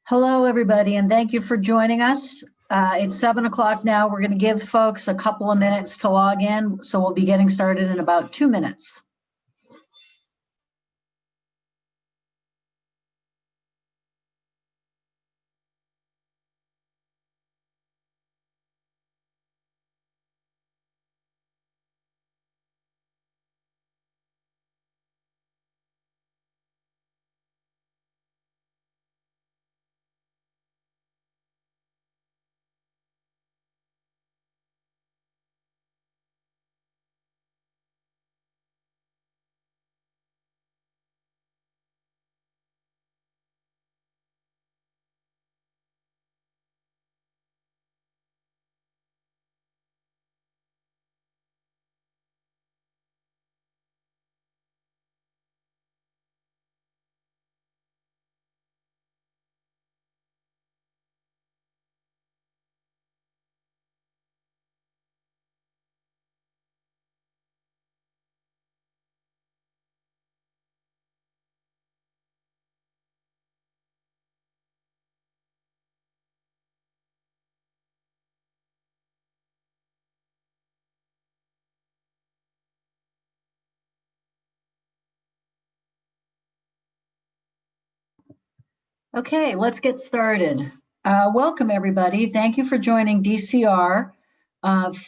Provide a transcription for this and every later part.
Hello, everybody, and thank you for joining us. It's 7 o'clock now. We're going to give folks a couple of minutes to log in, so we'll be getting started in about 2 minutes. Okay, let's get started. Welcome, everybody. Thank you for joining DCR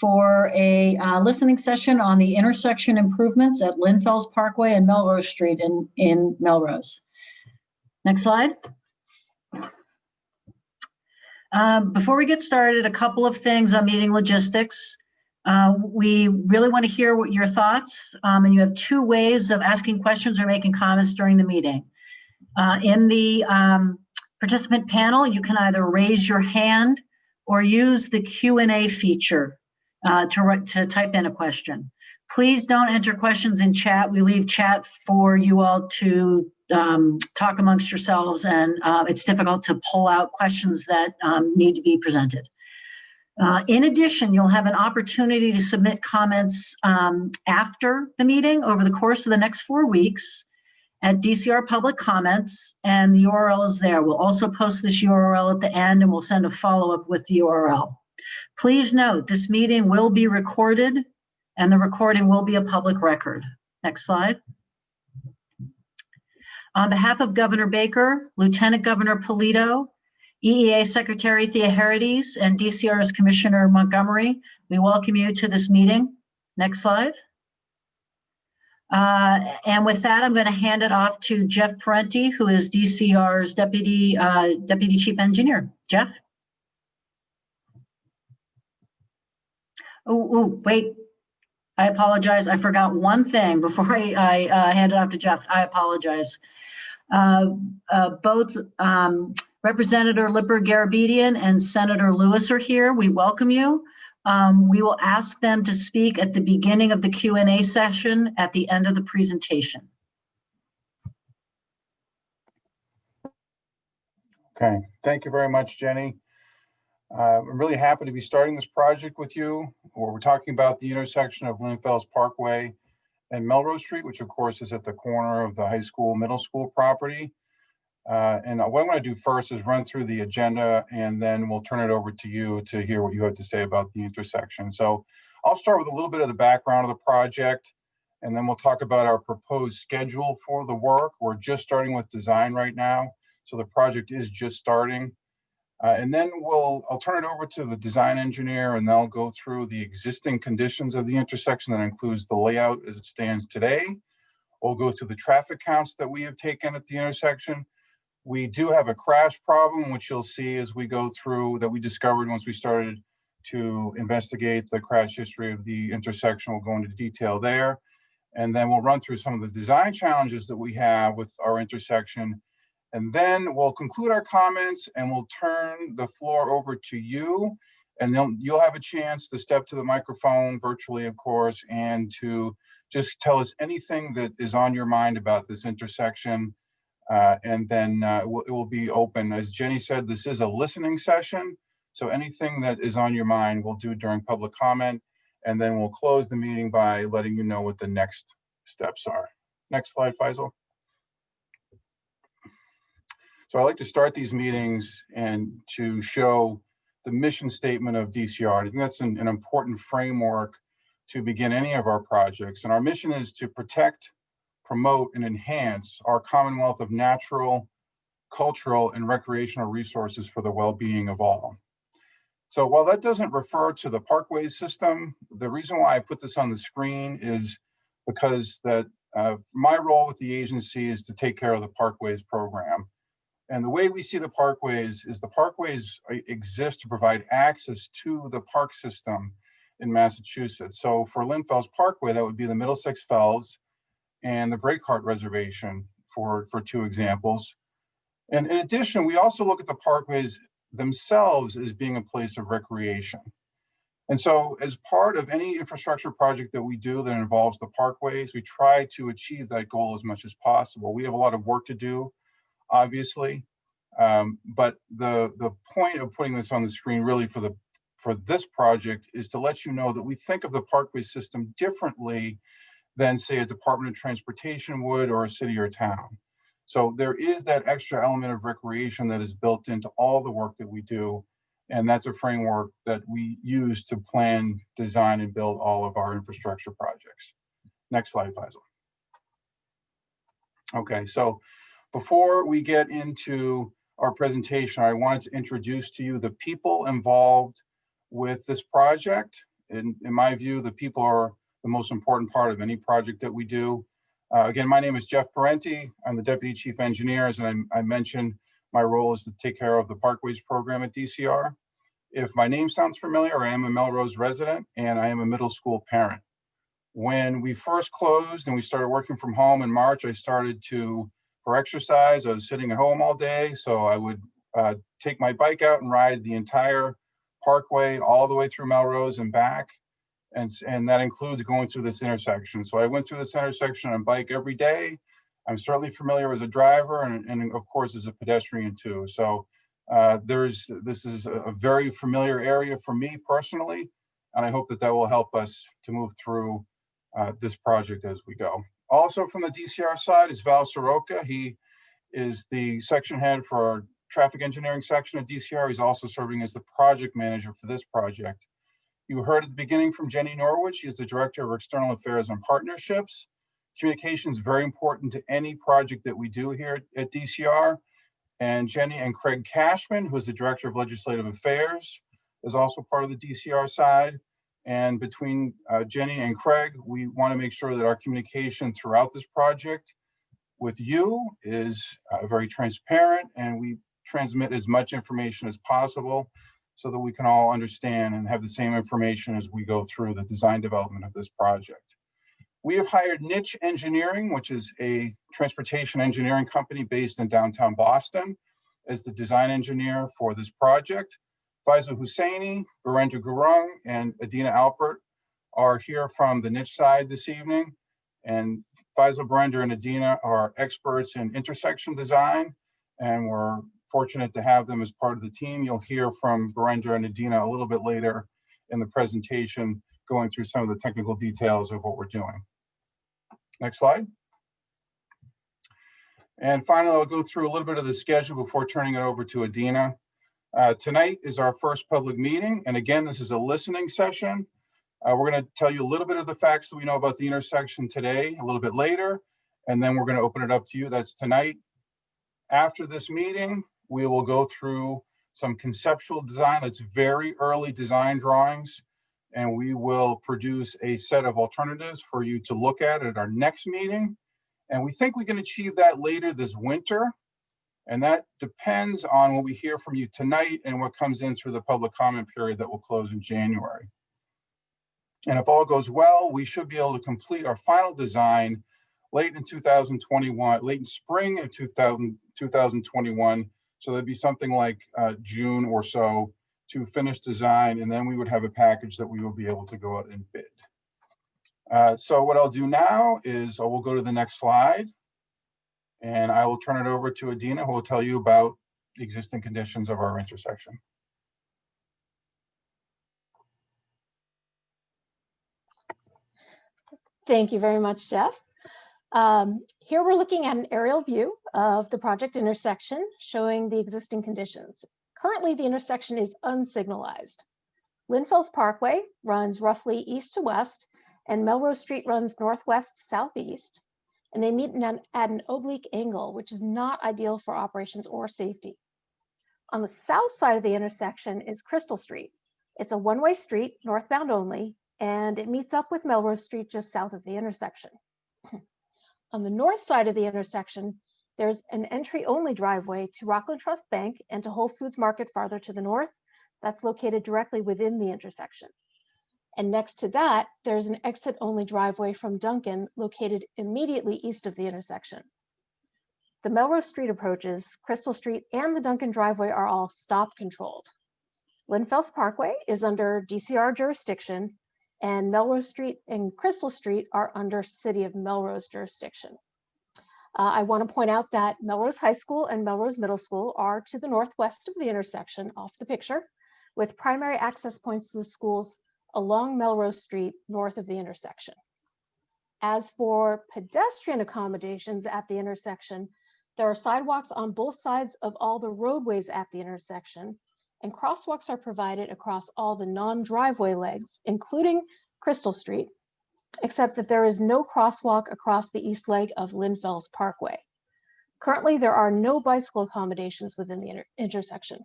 for a listening session on the intersection improvements at Lynn, Parkway and Melrose Street in Melrose. Next slide. Before we get started, a couple of things on meeting logistics. We really want to hear what your thoughts, and you have two ways of asking questions or making comments during the meeting. In the participant panel, you can either raise your hand or use the Q&A feature to type in a question. Please don't enter questions in chat. We leave chat for you all to talk amongst yourselves, and it's difficult to pull out questions that need to be presented. In addition, you'll have an opportunity to submit comments after the meeting over the course of the next 4 weeks at DCR Public Comments, and the URL is there. We'll also post this URL at the end, and we'll send a follow-up with the URL. Please note, this meeting will be recorded, and the recording will be a public record. Next slide. On behalf of Governor Baker, Lieutenant Governor Polito, EEA Secretary Thea Herides, and DCR's Commissioner Montgomery, we welcome you to this meeting. Next slide. And with that, I'm going to hand it off to Jeff Parenti, who is DCR's Deputy Chief Engineer. Jeff? Oh, wait. I apologize. I forgot one thing before I hand it off to Jeff. I apologize. Both Representative Lippert-Garabedian and Senator Lewis are here. We welcome you. We will ask them to speak at the beginning of the Q&A session at the end of the presentation. Okay, thank you very much, Jenny. I'm really happy to be starting this project with you, where we're talking about the intersection of Lynn Parkway and Melrose Street, which of course is at the corner of the high school, middle school property. And what I'm going to do first is run through the agenda, and then we'll turn it over to you to hear what you have to say about the intersection. So I'll start with a little bit of the background of the project, and then we'll talk about our proposed schedule for the work. We're just starting with design right now, so the project is just starting. And then I'll turn it over to the design engineer, and they'll go through the existing conditions of the intersection that includes the layout as it stands today. We'll go through the traffic counts that we have taken at the intersection. We do have a crash problem, which you'll see as we go through, that we discovered once we started to investigate the crash history of the intersection. We'll go into detail there. And then we'll run through some of the design challenges that we have with our intersection. And then we'll conclude our comments, and we'll turn the floor over to you. And then you'll have a chance to step to the microphone virtually, of course, and to just tell us anything that is on your mind about this intersection. And then it will be open. As Jenny said, this is a listening session. So anything that is on your mind, we'll do during public comment. And then we'll close the meeting by letting you know what the next steps are. Next slide, Faisal. So I like to start these meetings and to show the mission statement of DCR. I think that's an important framework to begin any of our projects. And our mission is to protect, promote, and enhance our Commonwealth of natural, cultural, and recreational resources for the well-being of all. So while that doesn't refer to the Parkway system, the reason why I put this on the screen is because that my role with the agency is to take care of the Parkways program. And the way we see the Parkways is the Parkways exist to provide access to the park system in Massachusetts. So for Lynn Fells Parkway, that would be the Middlesex Fells and the Breakheart Reservation for 2 examples. And in addition, we also look at the Parkways themselves as being a place of recreation. And so as part of any infrastructure project that we do that involves the Parkways, we try to achieve that goal as much as possible. We have a lot of work to do, obviously, but the point of putting this on the screen really for this project is to let you know that we think of the Parkway system differently than, say, a Department of Transportation would, or a city or town. So there is that extra element of recreation that is built into all the work that we do, and that's a framework that we use to plan, design, and build all of our infrastructure projects. Next slide, Faisal. Okay, so before we get into our presentation, I wanted to introduce to you the people involved with this project. In my view, the people are the most important part of any project that we do. Again, my name is Jeff Parenti. I'm the Deputy Chief Engineer, and I mentioned my role is to take care of the Parkways program at DCR. If my name sounds familiar, I am a Melrose resident and I am a middle school parent. When we first closed and we started working from home in March, I started for exercise. I was sitting at home all day, so I would take my bike out and ride the entire Parkway all the way through Melrose and back. And that includes going through this intersection. So I went through this intersection on bike every day. I'm certainly familiar as a driver and of course as a pedestrian too. So this is a very familiar area for me personally, and I hope that will help us to move through this project as we go. Also from the DCR side is Val Soroka. He is the section head for our traffic engineering section at DCR. He's also serving as the project manager for this project. You heard at the beginning from Jenny Norwood. She is the Director of External Affairs and Partnerships. Communication is very important to any project that we do here at DCR. And Jenny and Craig Cashman, who is the Director of Legislative Affairs, is also part of the DCR side. And between Jenny and Craig, we want to make sure that our communication throughout this project with you is very transparent, and we transmit as much information as possible so that we can all understand and have the same information as we go through the design development of this project. We have hired Niche Engineering, which is a transportation engineering company based in downtown Boston, as the design engineer for this project. Faisal Hussaini, Virendra Gurung, and Adina Alpert are here from the Niche side this evening. And Faisal, Virendra, and Adina are experts in intersection design, and we're fortunate to have them as part of the team. You'll hear from Virendra and Adina a little bit later in the presentation, going through some of the technical details of what we're doing. Next slide. And finally, I'll go through a little bit of the schedule before turning it over to Adina. Tonight is our first public meeting. And again, this is a listening session. We're going to tell you a little bit of the facts that we know about the intersection today, a little bit later, and then we're going to open it up to you. That's tonight. After this meeting, we will go through some conceptual design. That's very early design drawings, and we will produce a set of alternatives for you to look at our next meeting. And we think we can achieve that later this winter. And that depends on what we hear from you tonight and what comes in through the public comment period that will close in January. And if all goes well, we should be able to complete our final design late in 2021, late in spring of 2021. So there'd be something like June or so to finish design, and then we would have a package that we will be able to go out and bid. So what I'll do now is I will go to the next slide, and I will turn it over to Adina, who will tell you about the existing conditions of our intersection. Thank you very much, Jeff. Here we're looking at an aerial view of the project intersection showing the existing conditions. Currently, the intersection is unsignalized. Lynn Parkway runs roughly east to west, and Melrose Street runs northwest southeast, and they meet at an oblique angle, which is not ideal for operations or safety. On the south side of the intersection is Crystal Street. It's a one-way street, northbound only, and it meets up with Melrose Street just south of the intersection. On the north side of the intersection, there's an entry-only driveway to Rockland Trust Bank and to Whole Foods Market farther to the north. That's located directly within the intersection. And next to that, there's an exit-only driveway from Dunkin' located immediately east of the intersection. The Melrose Street approaches, Crystal Street, and the Dunkin' driveway are all stop controlled. Lynn Parkway is under DCR jurisdiction, and Melrose Street and Crystal Street are under City of Melrose jurisdiction. I want to point out that Melrose High School and Melrose Middle School are to the northwest of the intersection off the picture, with primary access points to the schools along Melrose Street north of the intersection. As for pedestrian accommodations at the intersection, there are sidewalks on both sides of all the roadways at the intersection, and crosswalks are provided across all the non-driveway legs, including Crystal Street, except that there is no crosswalk across the east leg of Lynn Parkway. Currently, there are no bicycle accommodations within the intersection.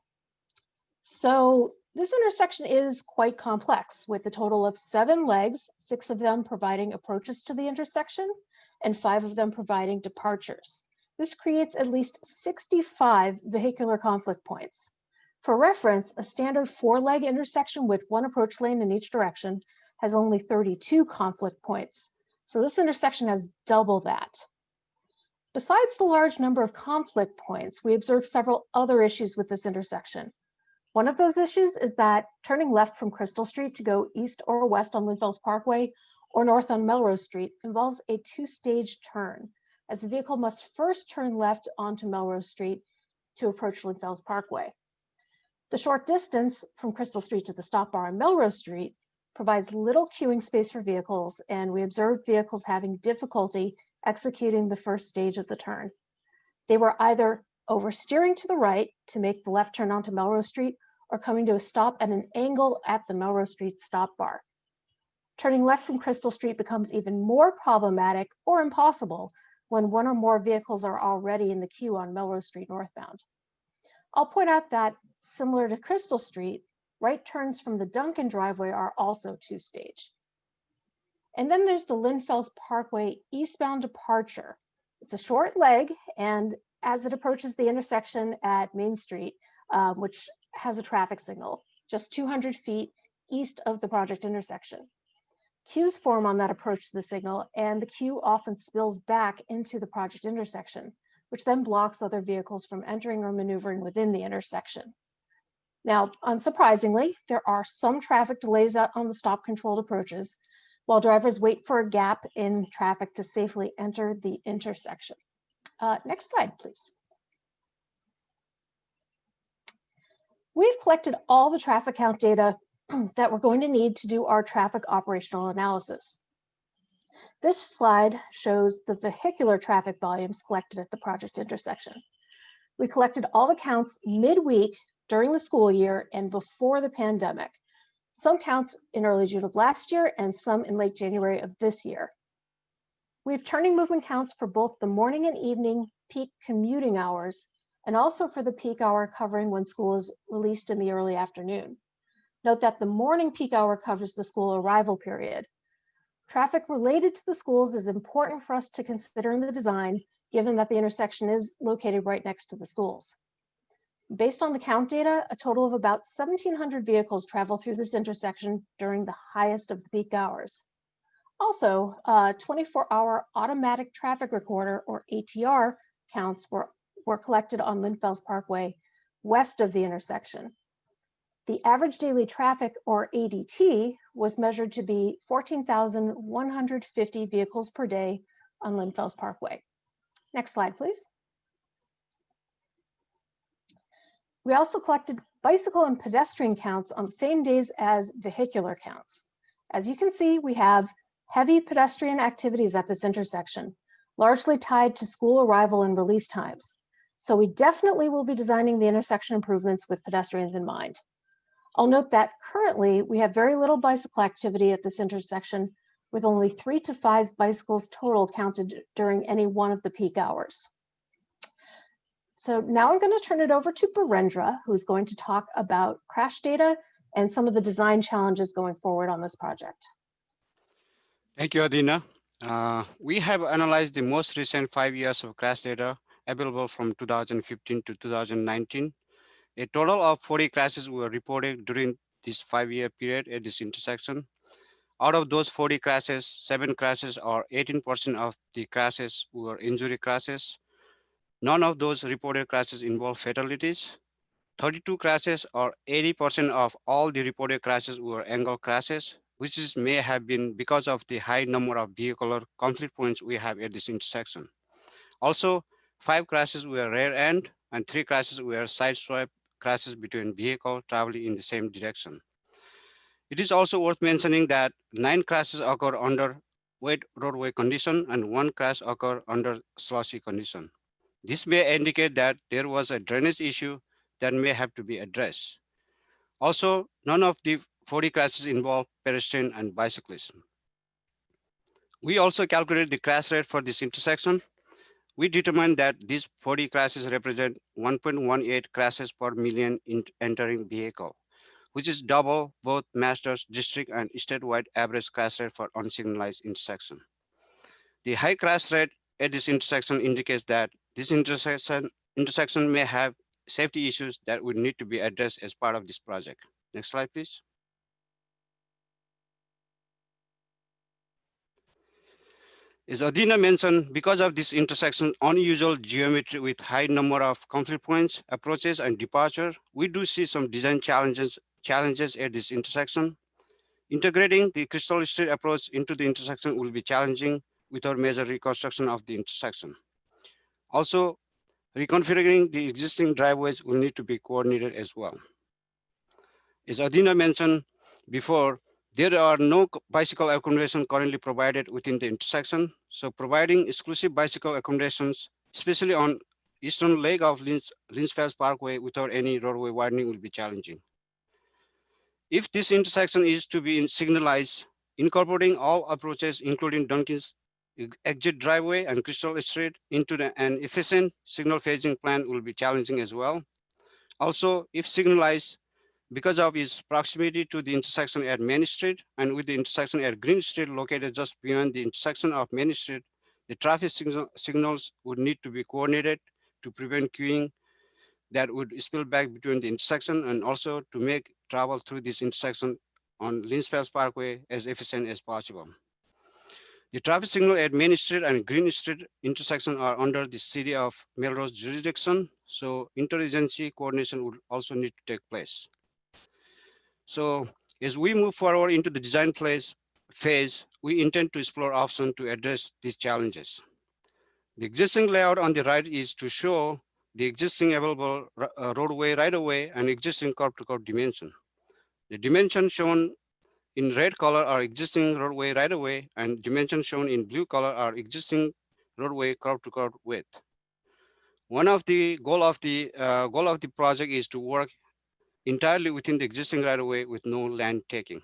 So this intersection is quite complex, with a total of 7 legs, 6 of them providing approaches to the intersection, and 5 of them providing departures. This creates at least 65 vehicular conflict points. For reference, a standard 4-leg intersection with 1 approach lane in each direction has only 32 conflict points. So this intersection has double that. Besides the large number of conflict points, we observe several other issues with this intersection. One of those issues is that turning left from Crystal Street to go east or west on Lynn Parkway or north on Melrose Street involves a 2-stage turn, as the vehicle must first turn left onto Melrose Street to approach Lynn Parkway. The short distance from Crystal Street to the stop bar on Melrose Street provides little queuing space for vehicles, and we observed vehicles having difficulty executing the first stage of the turn. They were either oversteering to the right to make the left turn onto Melrose Street or coming to a stop at an angle at the Melrose Street stop bar. Turning left from Crystal Street becomes even more problematic or impossible when 1 or more vehicles are already in the queue on Melrose Street northbound. I'll point out that, similar to Crystal Street, right turns from the Dunkin' driveway are also 2-stage. And then there's the Lynn Parkway eastbound departure. It's a short leg, and as it approaches the intersection at Main Street, which has a traffic signal, just 200 feet east of the project intersection. Queues form on that approach to the signal, and the queue often spills back into the project intersection, which then blocks other vehicles from entering or maneuvering within the intersection. Now, unsurprisingly, there are some traffic delays on the stop-controlled approaches, while drivers wait for a gap in traffic to safely enter the intersection. Next slide, please. We've collected all the traffic count data that we're going to need to do our traffic operational analysis. This slide shows the vehicular traffic volumes collected at the project intersection. We collected all the counts midweek during the school year and before the pandemic. Some counts in early June of last year and some in late January of this year. We have turning movement counts for both the morning and evening peak commuting hours, and also for the peak hour covering when school is released in the early afternoon. Note that the morning peak hour covers the school arrival period. Traffic related to the schools is important for us to consider in the design, given that the intersection is located right next to the schools. Based on the count data, a total of about 1,700 vehicles travel through this intersection during the highest of the peak hours. Also, 24-hour automatic traffic recorder, or ATR, counts were collected on Lynn Parkway west of the intersection. The average daily traffic, or ADT, was measured to be 14,150 vehicles per day on Lynn Parkway. Next slide, please. We also collected bicycle and pedestrian counts on the same days as vehicular counts. As you can see, we have heavy pedestrian activities at this intersection. largely tied to school arrival and release times. So we definitely will be designing the intersection improvements with pedestrians in mind. I'll note that currently we have very little bicycle activity at this intersection, with only 3 to 5 bicycles total counted during any one of the peak hours. So now I'm going to turn it over to Barendra, who's going to talk about crash data and some of the design challenges going forward on this project. Thank you, Adina. We have analyzed the most recent 5 years of crash data available from 2015 to 2019. A total of 40 crashes were reported during this 5-year period at this intersection. Out of those 40 crashes, 7 crashes or 18% of the crashes were injury crashes. None of those reported crashes involved fatalities. 32 crashes or 80% of all the reported crashes were angle crashes, which may have been because of the high number of vehicular conflict points we have at this intersection. Also, 5 crashes were rear end and 3 crashes were side swipe crashes between vehicles traveling in the same direction. It is also worth mentioning that 9 crashes occurred under wet roadway condition and 1 crash occurred under slushy condition. This may indicate that there was a drainage issue that may have to be addressed. Also, none of the 40 crashes involved pedestrians and bicyclists. We also calculated the crash rate for this intersection. We determined that these 40 crashes represent 1.18 crashes per million entering vehicle, which is double both Masters district and statewide average crash rate for unsignalized intersection. The high crash rate at this intersection indicates that this intersection may have safety issues that would need to be addressed as part of this project. Next slide, please. As Adina mentioned, because of this intersection unusual geometry with high number of conflict points, approaches, and departure, we do see some design challenges at this intersection. Integrating the Crystal Street approach into the intersection will be challenging without major reconstruction of the intersection. Also, reconfiguring the existing driveways will need to be coordinated as well. As Adina mentioned before, there are no bicycle accommodation currently provided within the intersection. So providing exclusive bicycle accommodations, especially on eastern leg of Lynn's Parkway without any roadway widening will be challenging. If this intersection is to be signalized, incorporating all approaches, including Duncan's exit driveway and Crystal Street into an efficient signal phasing plan will be challenging as well. Also, if signalized, because of its proximity to the intersection at Main Street and with the intersection at Green Street located just beyond the intersection of Main Street, the traffic signals would need to be coordinated to prevent queuing that would spill back between the intersection and also to make travel through this intersection on Lynn's Parkway as efficient as possible. The traffic signal at Main Street and Green Street intersection are under the City of Melrose jurisdiction, so interagency coordination would also need to take place. So as we move forward into the design phase, we intend to explore options to address these challenges. The existing layout on the right is to show the existing available roadway right-of-way and existing curb-to-curb dimension. The dimensions shown in red color are existing roadway right-of-way, and dimensions shown in blue color are existing roadway curb-to-curb width. One of the goal of the project is to work entirely within the existing right-of-way with no land taking.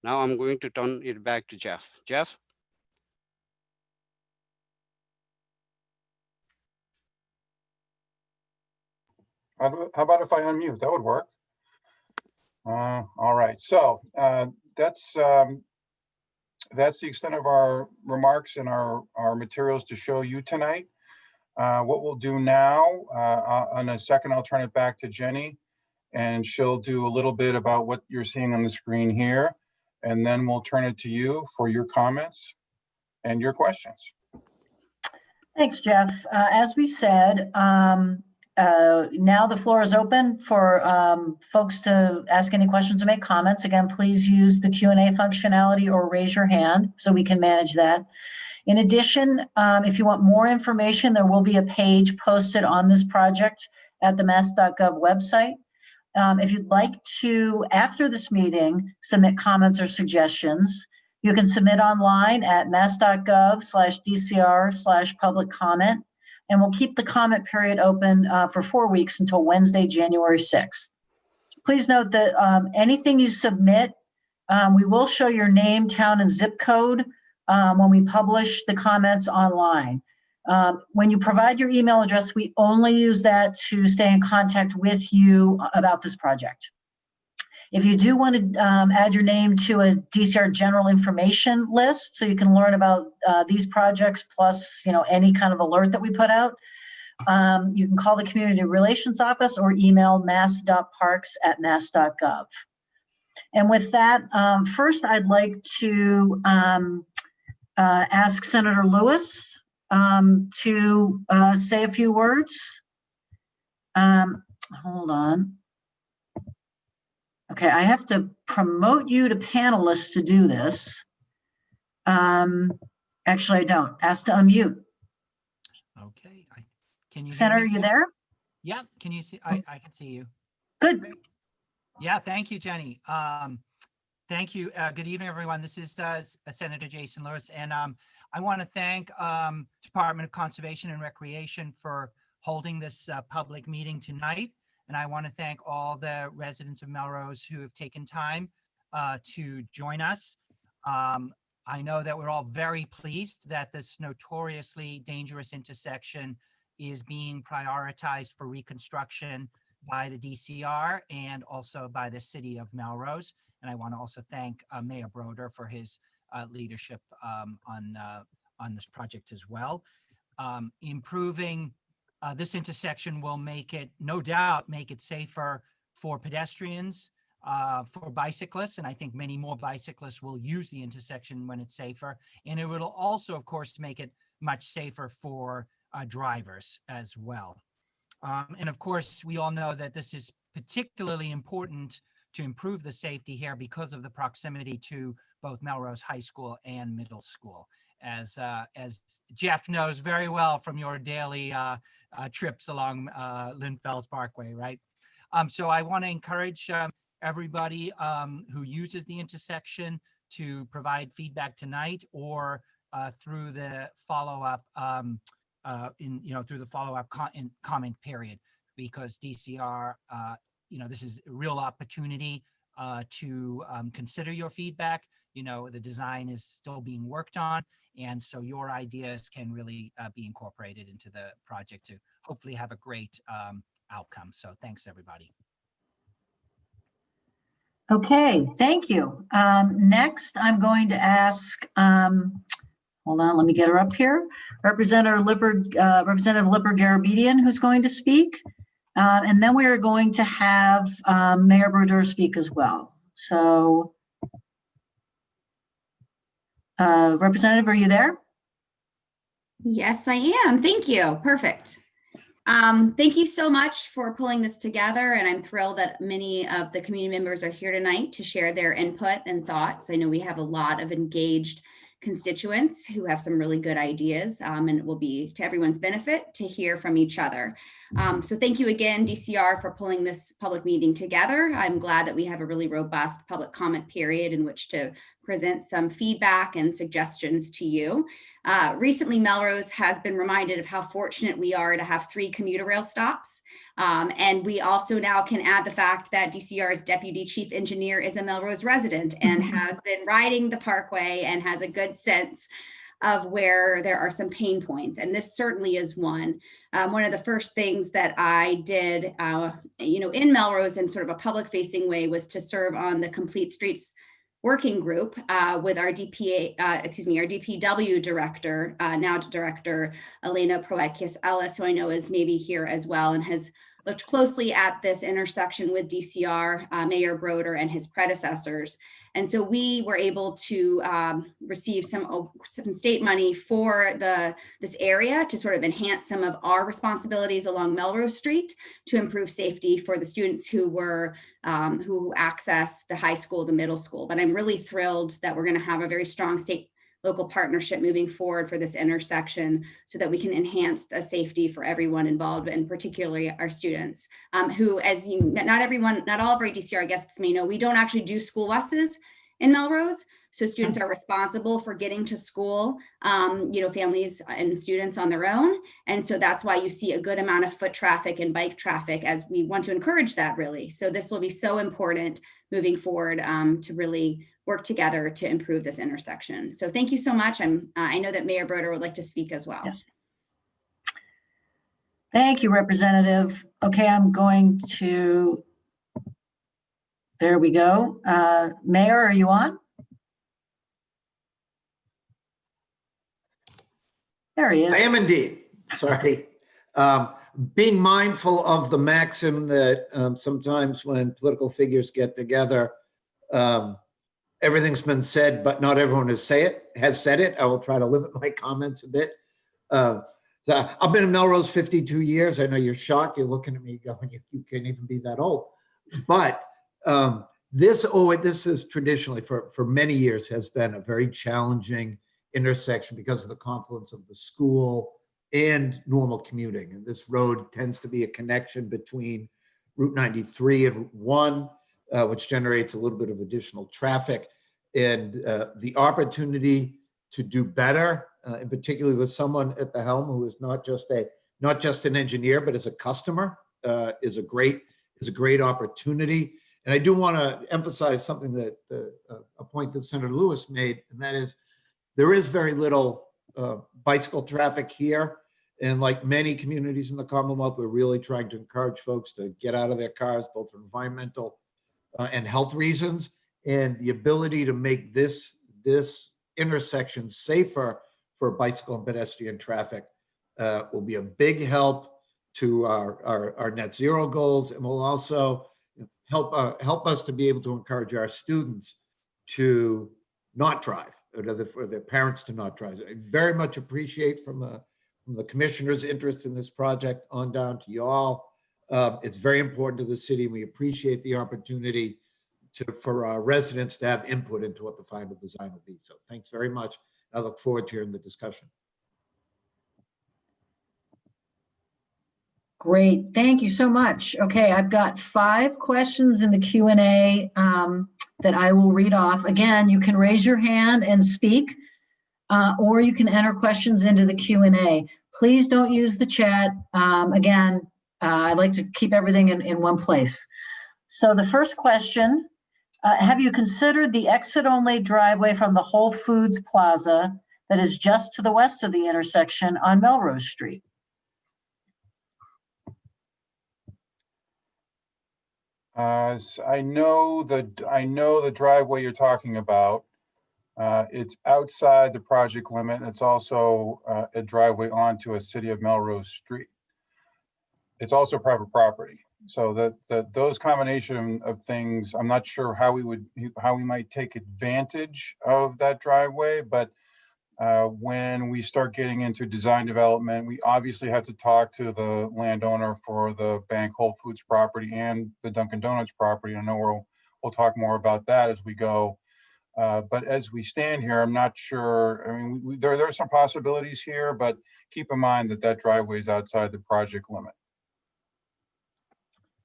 Now I'm going to turn it back to Jeff. Jeff? How about if I unmute? That would work. All right, so that's the extent of our remarks and our materials to show you tonight. What we'll do now, in a second, I'll turn it back to Jenny, and she'll do a little bit about what you're seeing on the screen here, and then we'll turn it to you for your comments and your questions. Thanks, Jeff. As we said, now the floor is open for folks to ask any questions or make comments. Again, please use the Q&A functionality or raise your hand so we can manage that. In addition, if you want more information, there will be a page posted on this project at the mass.gov website. If you'd like to, after this meeting, submit comments or suggestions, You can submit online at mass.gov/DCR/public comment, and we'll keep the comment period open for 4 weeks until Wednesday, January 6th. Please note that anything you submit, we will show your name, town, and zip code when we publish the comments online. When you provide your email address, we only use that to stay in contact with you about this project. If you do want to add your name to a DCR general information list, so you can learn about these projects plus, any kind of alert that we put out, you can call the Community Relations Office or email mass.parks@mass.gov. And with that, first I'd like to ask Senator Lewis to say a few words. Hold on. Okay, I have to promote you to panelists to do this. Actually, I don't. Ask to unmute. Okay. Can you Senator, hear me? you there? Yeah. Can you see? I can see you. Good. Yeah. Thank you, Jenny. Thank you. Good evening, everyone. This is Senator Jason Lewis, and I want to thank Department of Conservation and Recreation for holding this public meeting tonight. And I want to thank all the residents of Melrose who have taken time to join us. I know that we're all very pleased that this notoriously dangerous intersection is being prioritized for reconstruction by the DCR and also by the city of Melrose. And I want to also thank Mayor Broder for his leadership on this project as well. Improving this intersection will make it, no doubt, make it safer for pedestrians, for bicyclists, and I think many more bicyclists will use the intersection when it's safer. And it will also, of course, make it much safer for drivers as well. And of course, we all know that this is particularly important to improve the safety here because of the proximity to both Melrose High School and middle school, as Jeff knows very well from your daily trips along Lynn Fells Parkway, right? So I want to encourage everybody who uses the intersection to provide feedback tonight or through the follow-up through the follow-up comment period, because DCR, this is a real opportunity to consider your feedback. The design is still being worked on, and so your ideas can really be incorporated into the project to hopefully have a great outcome. So thanks, everybody. Okay, thank you. Next, I'm going to ask, hold on, let me get her up here. Representative Lipper Garabedian, who's going to speak. And then we are going to have Mayor Broder speak as well. So, Representative, are you there? Yes, I am. Thank you. Perfect. Thank you so much for pulling this together, and I'm thrilled that many of the community members are here tonight to share their input and thoughts. I know we have a lot of engaged constituents who have some really good ideas, and it will be to everyone's benefit to hear from each other. So thank you again, DCR, for pulling this public meeting together. I'm glad that we have a really robust public comment period in which to present some feedback and suggestions to you. Recently, Melrose has been reminded of how fortunate we are to have 3 commuter rail stops. And we also now can add the fact that DCR's Deputy Chief Engineer is a Melrose resident and has been riding the Parkway and has a good sense of where there are some pain points. And this certainly is one. One of the first things that I did, in Melrose in sort of a public facing way was to serve on the Complete Streets working group with our DPW director, now director, Elena Ellis, who I know is maybe here as well and has looked closely at this intersection with DCR, Mayor Broder and his predecessors. And so we were able to receive some state money for this area to sort of enhance some of our responsibilities along Melrose Street to improve safety for the students who access the high school, the middle school. But I'm really thrilled that we're going to have a very strong state local partnership moving forward for this intersection so that we can enhance the safety for everyone involved, and particularly our students who, as not all of our DCR guests may know, we don't actually do school buses in Melrose. So students are responsible for getting to school, families and students on their own. And so that's why you see a good amount of foot traffic and bike traffic, as we want to encourage that, really. So this will be so important moving forward to really work together to improve this intersection. So thank you so much. I know that Mayor Broder would like to speak as well. Yes. Thank you, Representative. Okay, I'm going to, there we go. Mayor, are you on? There he is. I am indeed. Sorry. Being mindful of the maxim that sometimes when political figures get together, everything's been said, but not everyone has said it. I will try to limit my comments a bit. So I've been in Melrose 52 years. I know you're shocked. You're looking at me going, you can't even be that old. But this is traditionally for many years has been a very challenging intersection because of the confluence of the school and normal commuting. And this road tends to be a connection between Route 93 and Route 1, which generates a little bit of additional traffic. And the opportunity to do better, and particularly with someone at the helm who is not just an engineer, but is a customer, is a great opportunity. And I do want to emphasize something that a point that Senator Lewis made, and that is there is very little bicycle traffic here. And like many communities in the Commonwealth, we're really trying to encourage folks to get out of their cars, both for environmental and health reasons. And the ability to make this intersection safer for bicycle and pedestrian traffic will be a big help to our net zero goals, and will also help us to be able to encourage our students to not drive, or for their parents to not drive. I very much appreciate from the commissioner's interest in this project on down to y'all. It's very important to the city, and we appreciate the opportunity for our residents to have input into what the final design will be. So thanks very much. I look forward to hearing the discussion. Great, thank you so much. Okay, I've got 5 questions in the Q&A that I will read off. Again, you can raise your hand and speak, or you can enter questions into the Q&A. Please don't use the chat. Again, I'd like to keep everything in one place. So the first question, have you considered the exit-only driveway from the Whole Foods Plaza that is just to the west of the intersection on Melrose Street? So I know the driveway you're talking about. It's outside the project limit, and it's also a driveway onto a City of Melrose street. It's also private property. So those combination of things, I'm not sure how we might take advantage of that driveway, but when we start getting into design development, we obviously have to talk to the landowner for the Bank Whole Foods property and the Dunkin' Donuts property. I know we'll talk more about that as we go. But as we stand here, I'm not sure. I mean, there are some possibilities here, but keep in mind that driveway is outside the project limit.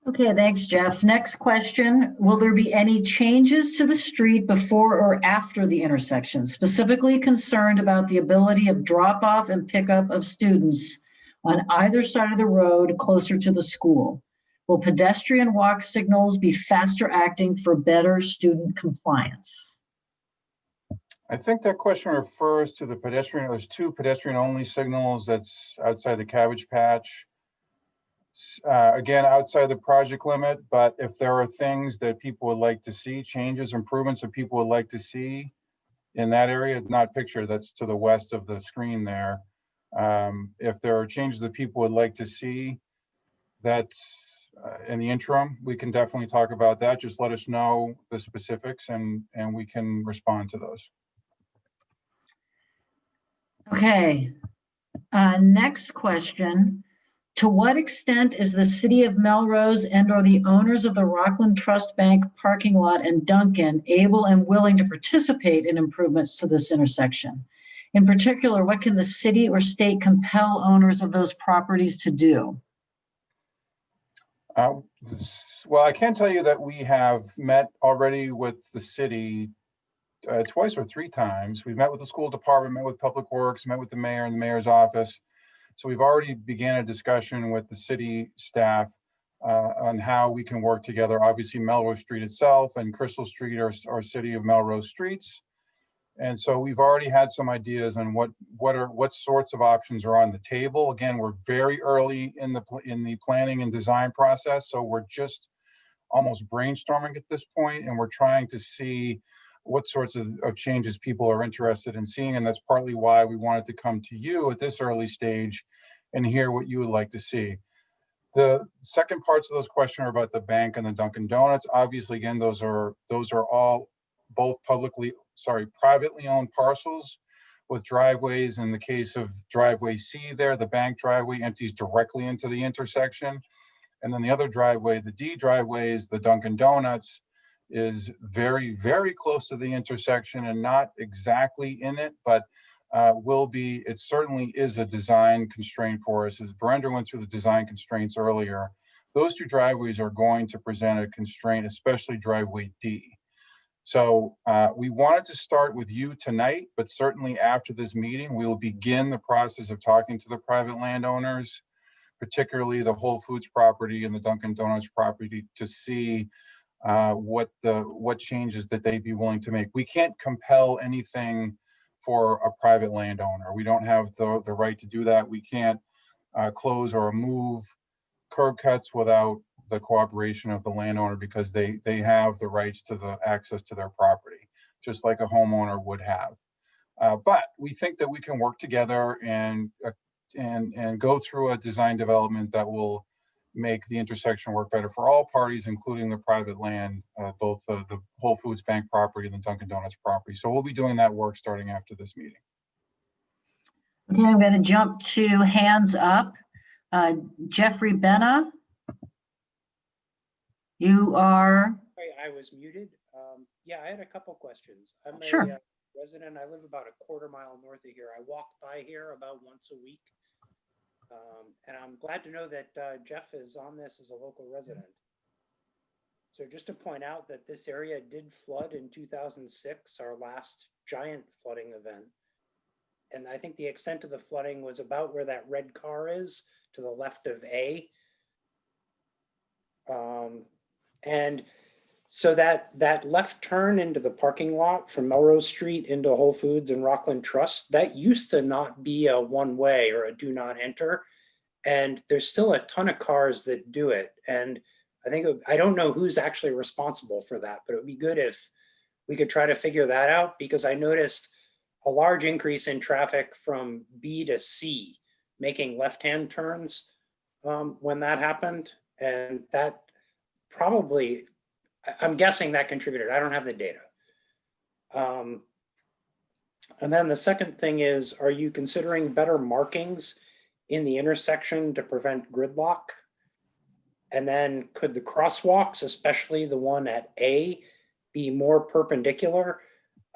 Okay, thanks, Jeff. Next question. Will there be any changes to the street before or after the intersection? Specifically concerned about the ability of drop-off and pickup of students on either side of the road closer to the school. Will pedestrian walk signals be faster acting for better student compliance? I think that question refers to the pedestrian. There's 2 pedestrian-only signals that's outside the Cabbage Patch. Again, outside the project limit, but if there are things that people would like to see, changes, improvements that people would like to see in that area, not picture, that's to the west of the screen there. If there are changes that people would like to see, that's in the interim, we can definitely talk about that. Just let us know the specifics and we can respond to those. Okay, next question. To what extent is the City of Melrose and/or the owners of the Rockland Trust Bank parking lot and Dunkin' able and willing to participate in improvements to this intersection? In particular, what can the city or state compel owners of those properties to do? Well, I can tell you that we have met already with the city twice or three times. We've met with the school department, met with Public Works, met with the mayor and the mayor's office. So we've already began a discussion with the city staff on how we can work together. Obviously, Melrose Street itself and Crystal Street are City of Melrose streets. And so we've already had some ideas on what sorts of options are on the table. Again, we're very early in the planning and design process, so we're just almost brainstorming at this point, and we're trying to see what sorts of changes people are interested in seeing. And that's partly why we wanted to come to you at this early stage and hear what you would like to see. The second parts of those questions are about the bank and the Dunkin' Donuts. Obviously, again, those are all both privately owned parcels with driveways. In the case of driveway C there, the bank driveway empties directly into the intersection. And then the other driveway, the D driveway, is the Dunkin' Donuts, is very, very close to the intersection and not exactly in it, but will be, it certainly is a design constraint for us. As Brenda went through the design constraints earlier, those two driveways are going to present a constraint, especially driveway D. So we wanted to start with you tonight, but certainly after this meeting, we will begin the process of talking to the private landowners, particularly the Whole Foods property and the Dunkin' Donuts property, to see what changes that they'd be willing to make. We can't compel anything for a private landowner. We don't have the right to do that. We can't close or move curb cuts without the cooperation of the landowner, because they have the rights to the access to their property, just like a homeowner would have. But we think that we can work together and go through a design development that will make the intersection work better for all parties, including the private land, both the Whole Foods Bank property and the Dunkin' Donuts property. So we'll be doing that work starting after this meeting. Okay, I'm going to jump to hands up. Jeffrey Benna, you are. I was muted. Yeah, I had a couple questions. I'm Sure. a resident. I live about a quarter mile north of here. I walk by here about once a week. And I'm glad to know that Jeff is on this as a local resident. So just to point out that this area did flood in 2006, our last giant flooding event. And I think the extent of the flooding was about where that red car is, to the left of A. And so that left turn into the parking lot from Melrose Street into Whole Foods and Rockland Trust, that used to not be a one-way or a do not enter. And there's still a ton of cars that do it. And I think, I don't know who's actually responsible for that, but it would be good if we could try to figure that out, because I noticed a large increase in traffic from B to C, making left-hand turns when that happened. And that probably, I'm guessing that contributed. I don't have the data. And then the second thing is, are you considering better markings in the intersection to prevent gridlock? And then could the crosswalks, especially the one at A, be more perpendicular?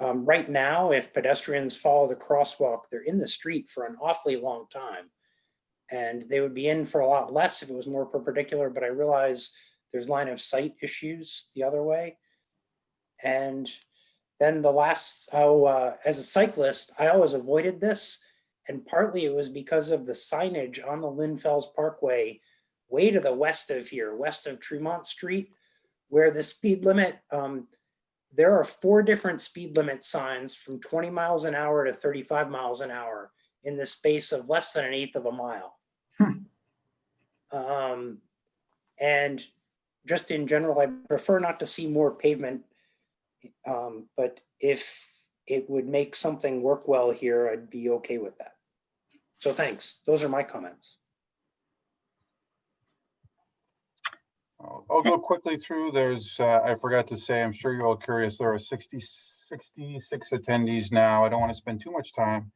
Right now, if pedestrians follow the crosswalk, they're in the street for an awfully long time. And they would be in for a lot less if it was more perpendicular, but I realize there's line of sight issues the other way. And then the last, as a cyclist, I always avoided this. And partly it was because of the signage on the Lynn Fells Parkway, way to the west of here, west of Tremont Street, where the speed limit, there are 4 different speed limit signs from 20 miles an hour to 35 miles an hour in the space of less than 1/8 of a mile. And just in general, I prefer not to see more pavement, but if it would make something work well here, I'd be okay with that. So thanks. Those are my comments. I'll go quickly through. There's, I forgot to say, I'm sure you're all curious, there are 66 attendees now. I don't want to spend too much time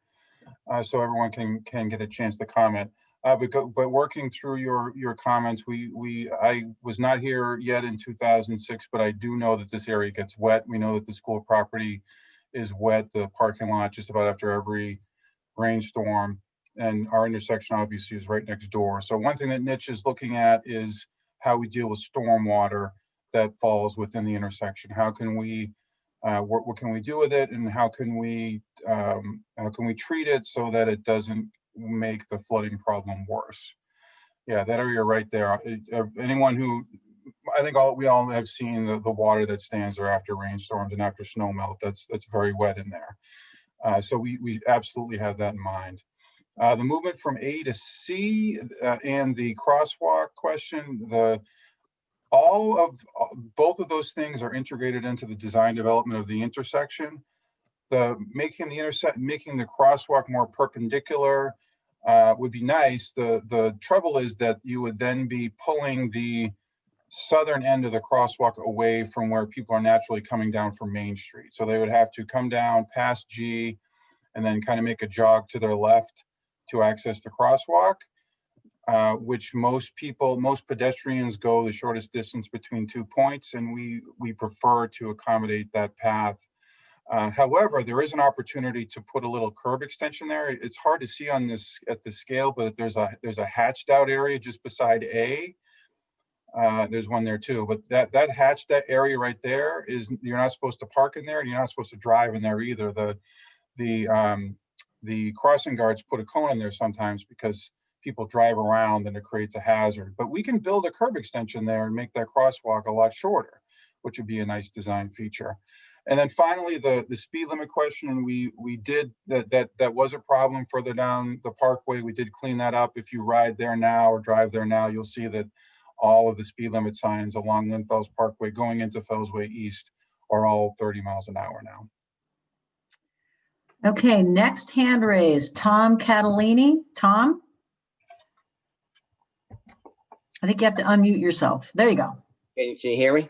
so everyone can get a chance to comment. But working through your comments, I was not here yet in 2006, but I do know that this area gets wet. We know that the school property is wet, the parking lot just about after every rainstorm, and our intersection obviously is right next door. So one thing that Niche is looking at is how we deal with storm water that falls within the intersection. How can we What can we do with it, and how can we treat it so that it doesn't make the flooding problem worse? Yeah, that area right there. Anyone who, I think we all have seen the water that stands there after rainstorms and after snow melt. That's very wet in there. So we absolutely have that in mind. The movement from A to C and the crosswalk question, both of those things are integrated into the design development of the intersection. Making the crosswalk more perpendicular would be nice. The trouble is that you would then be pulling the southern end of the crosswalk away from where people are naturally coming down from Main Street. So they would have to come down past G and then kind of make a jog to their left to access the crosswalk, which most pedestrians go the shortest distance between 2 points, and we prefer to accommodate that path. However, there is an opportunity to put a little curb extension there. It's hard to see on this at the scale, but there's a hatched out area just beside A. There's one there too, but that hatched out area right there you're not supposed to park in there, and you're not supposed to drive in there either. The crossing guards put a cone in there sometimes because people drive around and it creates a hazard. But we can build a curb extension there and make that crosswalk a lot shorter, which would be a nice design feature. And then finally, the speed limit question, we did that was a problem further down the Parkway. We did clean that up. If you ride there now or drive there now, you'll see that all of the speed limit signs along Lynn Fells Parkway going into Felsway East are all 30 miles an hour now. Okay, next hand raised, Tom Catalini. Tom? I think you have to unmute yourself. There you go. Can you hear me?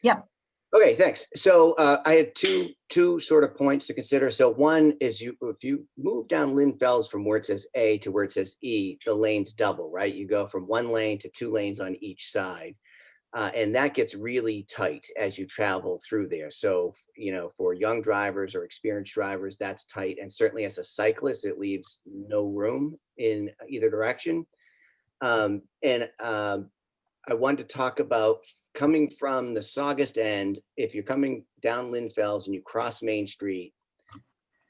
Yep. Okay, thanks. So I had two sort of points to consider. So one is if you move down Lynn Fells from where it says A to where it says E, the lanes double, right? You go from 1 lane to 2 lanes on each side. And that gets really tight as you travel through there. So, for young drivers or experienced drivers, that's tight. And certainly as a cyclist, it leaves no room in either direction. I wanted to talk about coming from the Saugus end. If you're coming down Lynn Fells and you cross Main Street,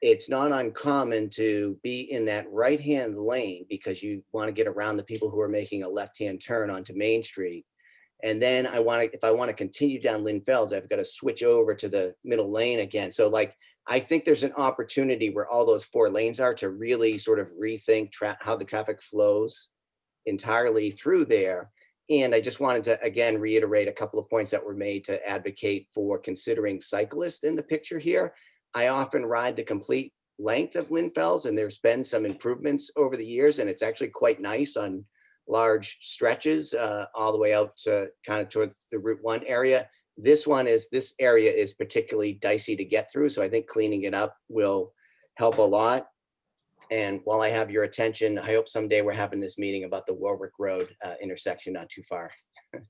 it's not uncommon to be in that right-hand lane because you want to get around the people who are making a left-hand turn onto Main Street. And then if I want to continue down Lynn Fells, I've got to switch over to the middle lane again. So I think there's an opportunity where all those 4 lanes are to really sort of rethink how the traffic flows entirely through there. And I just wanted to, again, reiterate a couple of points that were made to advocate for considering cyclists in the picture here. I often ride the complete length of Lynn Fells, and there's been some improvements over the years, and it's actually quite nice on large stretches all the way out to kind of toward the Route 1 area. This area is particularly dicey to get through, so I think cleaning it up will help a lot. And while I have your attention, I hope someday we're having this meeting about the Warwick Road intersection, not too far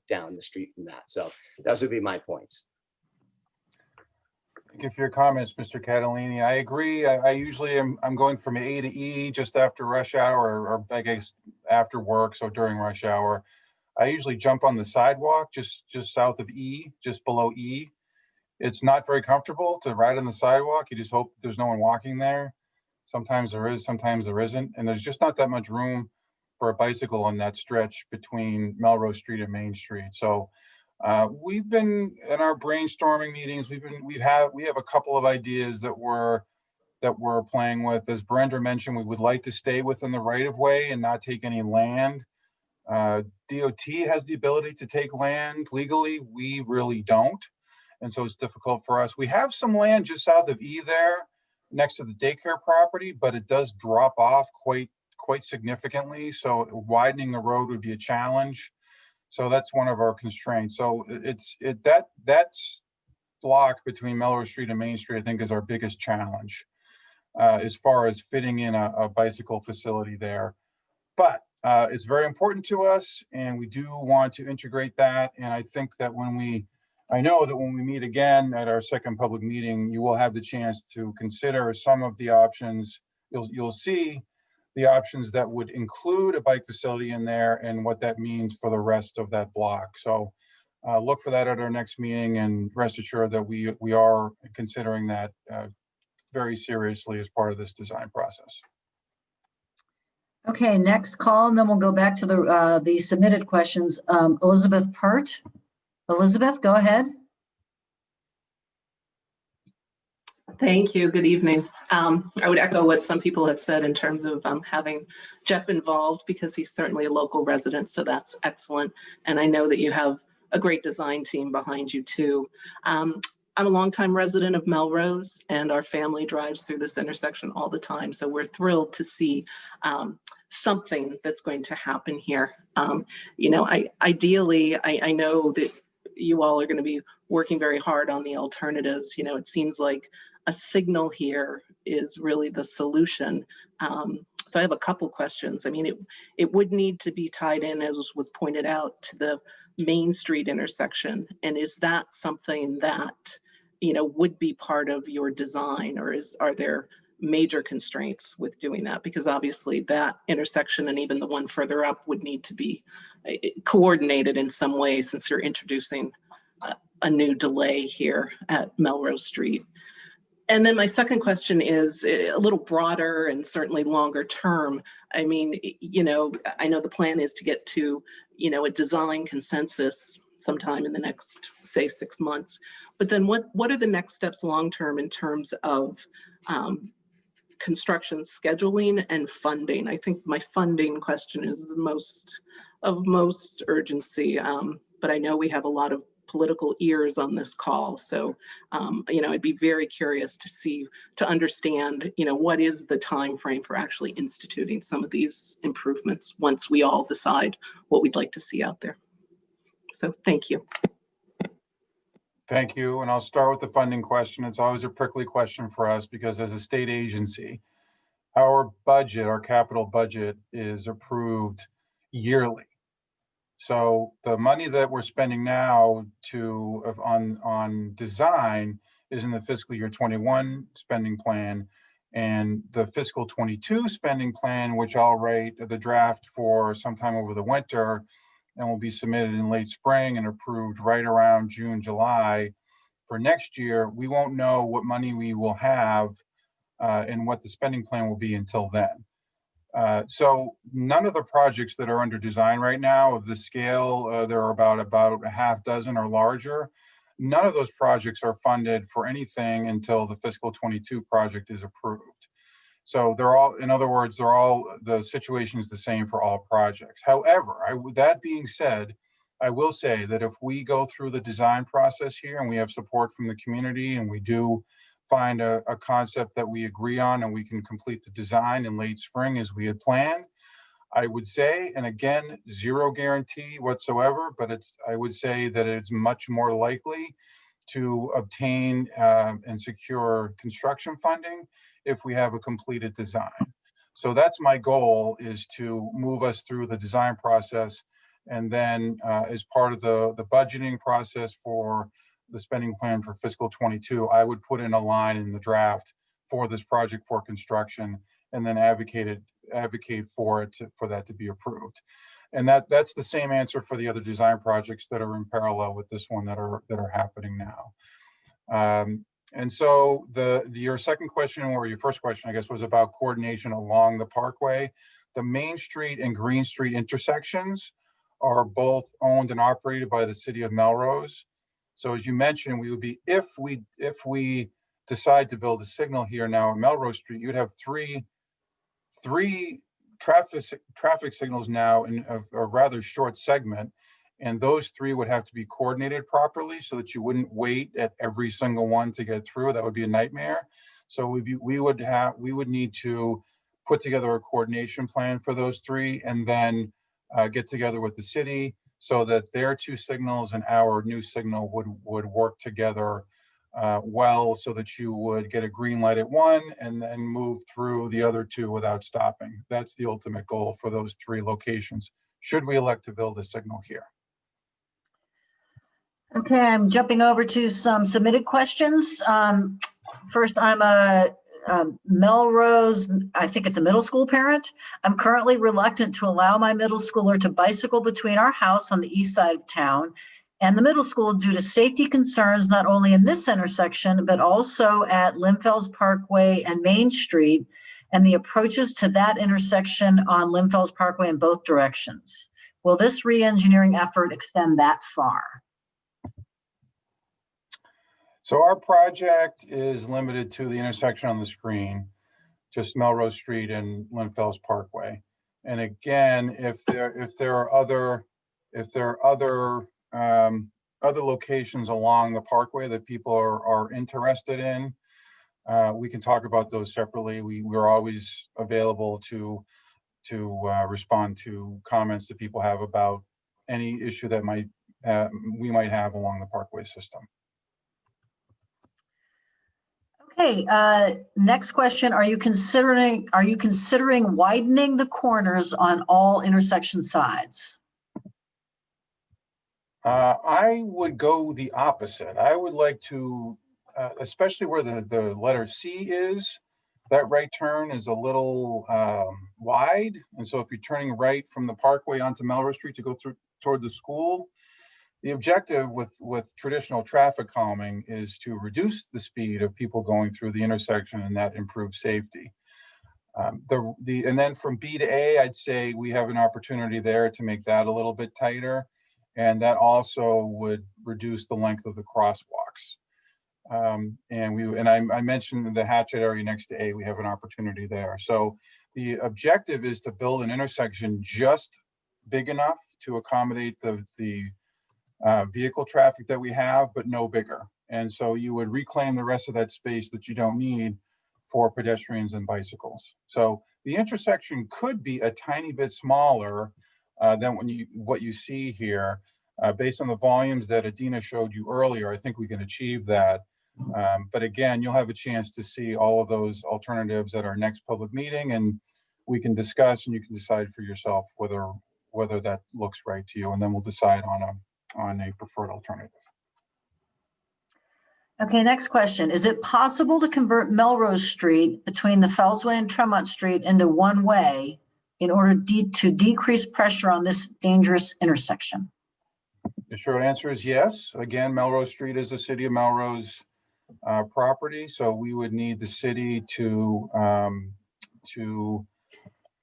down the street from that. So those would be my points. Thank you for your comments, Mr. Catalini. I agree. I usually I'm going from A to E just after rush hour, or I guess after work, so during rush hour. I usually jump on the sidewalk just south of E, just below E. It's not very comfortable to ride on the sidewalk. You just hope there's no one walking there. Sometimes there is, sometimes there isn't. And there's just not that much room for a bicycle on that stretch between Melrose Street and Main Street. So we've been in our brainstorming meetings. We have a couple of ideas that we're playing with. As Brenda mentioned, we would like to stay within the right of way and not take any land. DOT has the ability to take land legally. We really don't. And so it's difficult for us. We have some land just south of E there next to the daycare property, but it does drop off quite significantly. So widening the road would be a challenge. So that's one of our constraints. So that block between Melrose Street and Main Street, I think, is our biggest challenge as far as fitting in a bicycle facility there. But it's very important to us, and we do want to integrate that. And I think that I know that when we meet again at our second public meeting, you will have the chance to consider some of the options. You'll see the options that would include a bike facility in there and what that means for the rest of that block. So look for that at our next meeting, and rest assured that we are considering that very seriously as part of this design process. Okay, next call, and then we'll go back to the submitted questions. Elizabeth Pert. Elizabeth, go ahead. Thank you. Good evening. I would echo what some people have said in terms of having Jeff involved, because he's certainly a local resident, so that's excellent. And I know that you have a great design team behind you too. I'm a longtime resident of Melrose, and our family drives through this intersection all the time. So we're thrilled to see something that's going to happen here. You know, ideally, I know that you all are going to be working very hard on the alternatives. You know, it seems like a signal here is really the solution. So I have a couple questions. I mean, it would need to be tied in, as was pointed out, to the Main Street intersection. And is that something that, you know, would be part of your design, or are there major constraints with doing that? Because obviously that intersection and even the one further up would need to be coordinated in some way, since you're introducing a new delay here at Melrose Street. And then my second question is a little broader and certainly longer term. I mean, you know, I know the plan is to get to, you know, a design consensus sometime in the next, say, 6 months. But then what are the next steps long term in terms of construction scheduling and funding? I think my funding question is the most urgency, but I know we have a lot of political ears on this call. So, you know, I'd be very curious to understand, you know, what is the time frame for actually instituting some of these improvements once we all decide what we'd like to see out there. So thank you. Thank you. And I'll start with the funding question. It's always a prickly question for us, because as a state agency, our budget, our capital budget, is approved yearly. So the money that we're spending now on design is in the fiscal year 21 spending plan, and the fiscal 22 spending plan, which I'll write the draft for sometime over the winter, and will be submitted in late spring and approved right around June, July for next year. We won't know what money we will have and what the spending plan will be until then. So none of the projects that are under design right now of the scale, there are about a half dozen or larger. None of those projects are funded for anything until the fiscal 22 project is approved. So they're all, in other words, the situation is the same for all projects. However, that being said, I will say that if we go through the design process here and we have support from the community, and we do find a concept that we agree on, and we can complete the design in late spring as we had planned, I would say, and again, zero guarantee whatsoever, but I would say that it's much more likely to obtain and secure construction funding if we have a completed design. So that's my goal, is to move us through the design process, and then as part of the budgeting process for the spending plan for fiscal 22, I would put in a line in the draft for this project for construction, and then advocate for that to be approved. And that's the same answer for the other design projects that are in parallel with this one that are happening now. And so your second question, or your first question, I guess, was about coordination along the Parkway. The Main Street and Green Street intersections are both owned and operated by the city of Melrose. So as you mentioned, we would be, if we decide to build a signal here now at Melrose Street, you'd have three traffic signals now in a rather short segment, and those three would have to be coordinated properly so that you wouldn't wait at every single one to get through. That would be a nightmare. So we would need to put together a coordination plan for those three, and then get together with the city so that their two signals and our new signal would work together well, so that you would get a green light at one and then move through the other two without stopping. That's the ultimate goal for those three locations, should we elect to build a signal here. Okay, I'm jumping over to some submitted questions. First, I'm a Melrose, I think it's a middle school parent. I'm currently reluctant to allow my middle schooler to bicycle between our house on the east side of town and the middle school due to safety concerns, not only in this intersection, but also at Lynn Fells Parkway and Main Street, and the approaches to that intersection on Lynn Fells Parkway in both directions. Will this re-engineering effort extend that far? So our project is limited to the intersection on the screen, just Melrose Street and Lynn Fells Parkway. And again, if there are other locations along the parkway that people are interested in, we can talk about those separately. We're always available to respond to comments that people have about any issue that we might have along the parkway system. Okay, next question. Are you considering widening the corners on all intersection sides? I would go the opposite. I would like to, especially where the letter C is, that right turn is a little wide. And so if you're turning right from the parkway onto Melrose Street to go toward the school, the objective with traditional traffic calming is to reduce the speed of people going through the intersection, and that improves safety. And then from B to A, I'd say we have an opportunity there to make that a little bit tighter. And that also would reduce the length of the crosswalks. I mentioned the hatchet area next to A, we have an opportunity there. So the objective is to build an intersection just big enough to accommodate the vehicle traffic that we have, but no bigger. And so you would reclaim the rest of that space that you don't need for pedestrians and bicycles. So the intersection could be a tiny bit smaller than what you see here. Based on the volumes that Adina showed you earlier, I think we can achieve that. But again, you'll have a chance to see all of those alternatives at our next public meeting, and we can discuss and you can decide for yourself whether that looks right to you, and then we'll decide on a preferred alternative. Okay, next question. Is it possible to convert Melrose Street between the Felsway and Tremont Street into one way in order to decrease pressure on this dangerous intersection? The short answer is yes. Again, Melrose Street is a City of Melrose property, so we would need the city to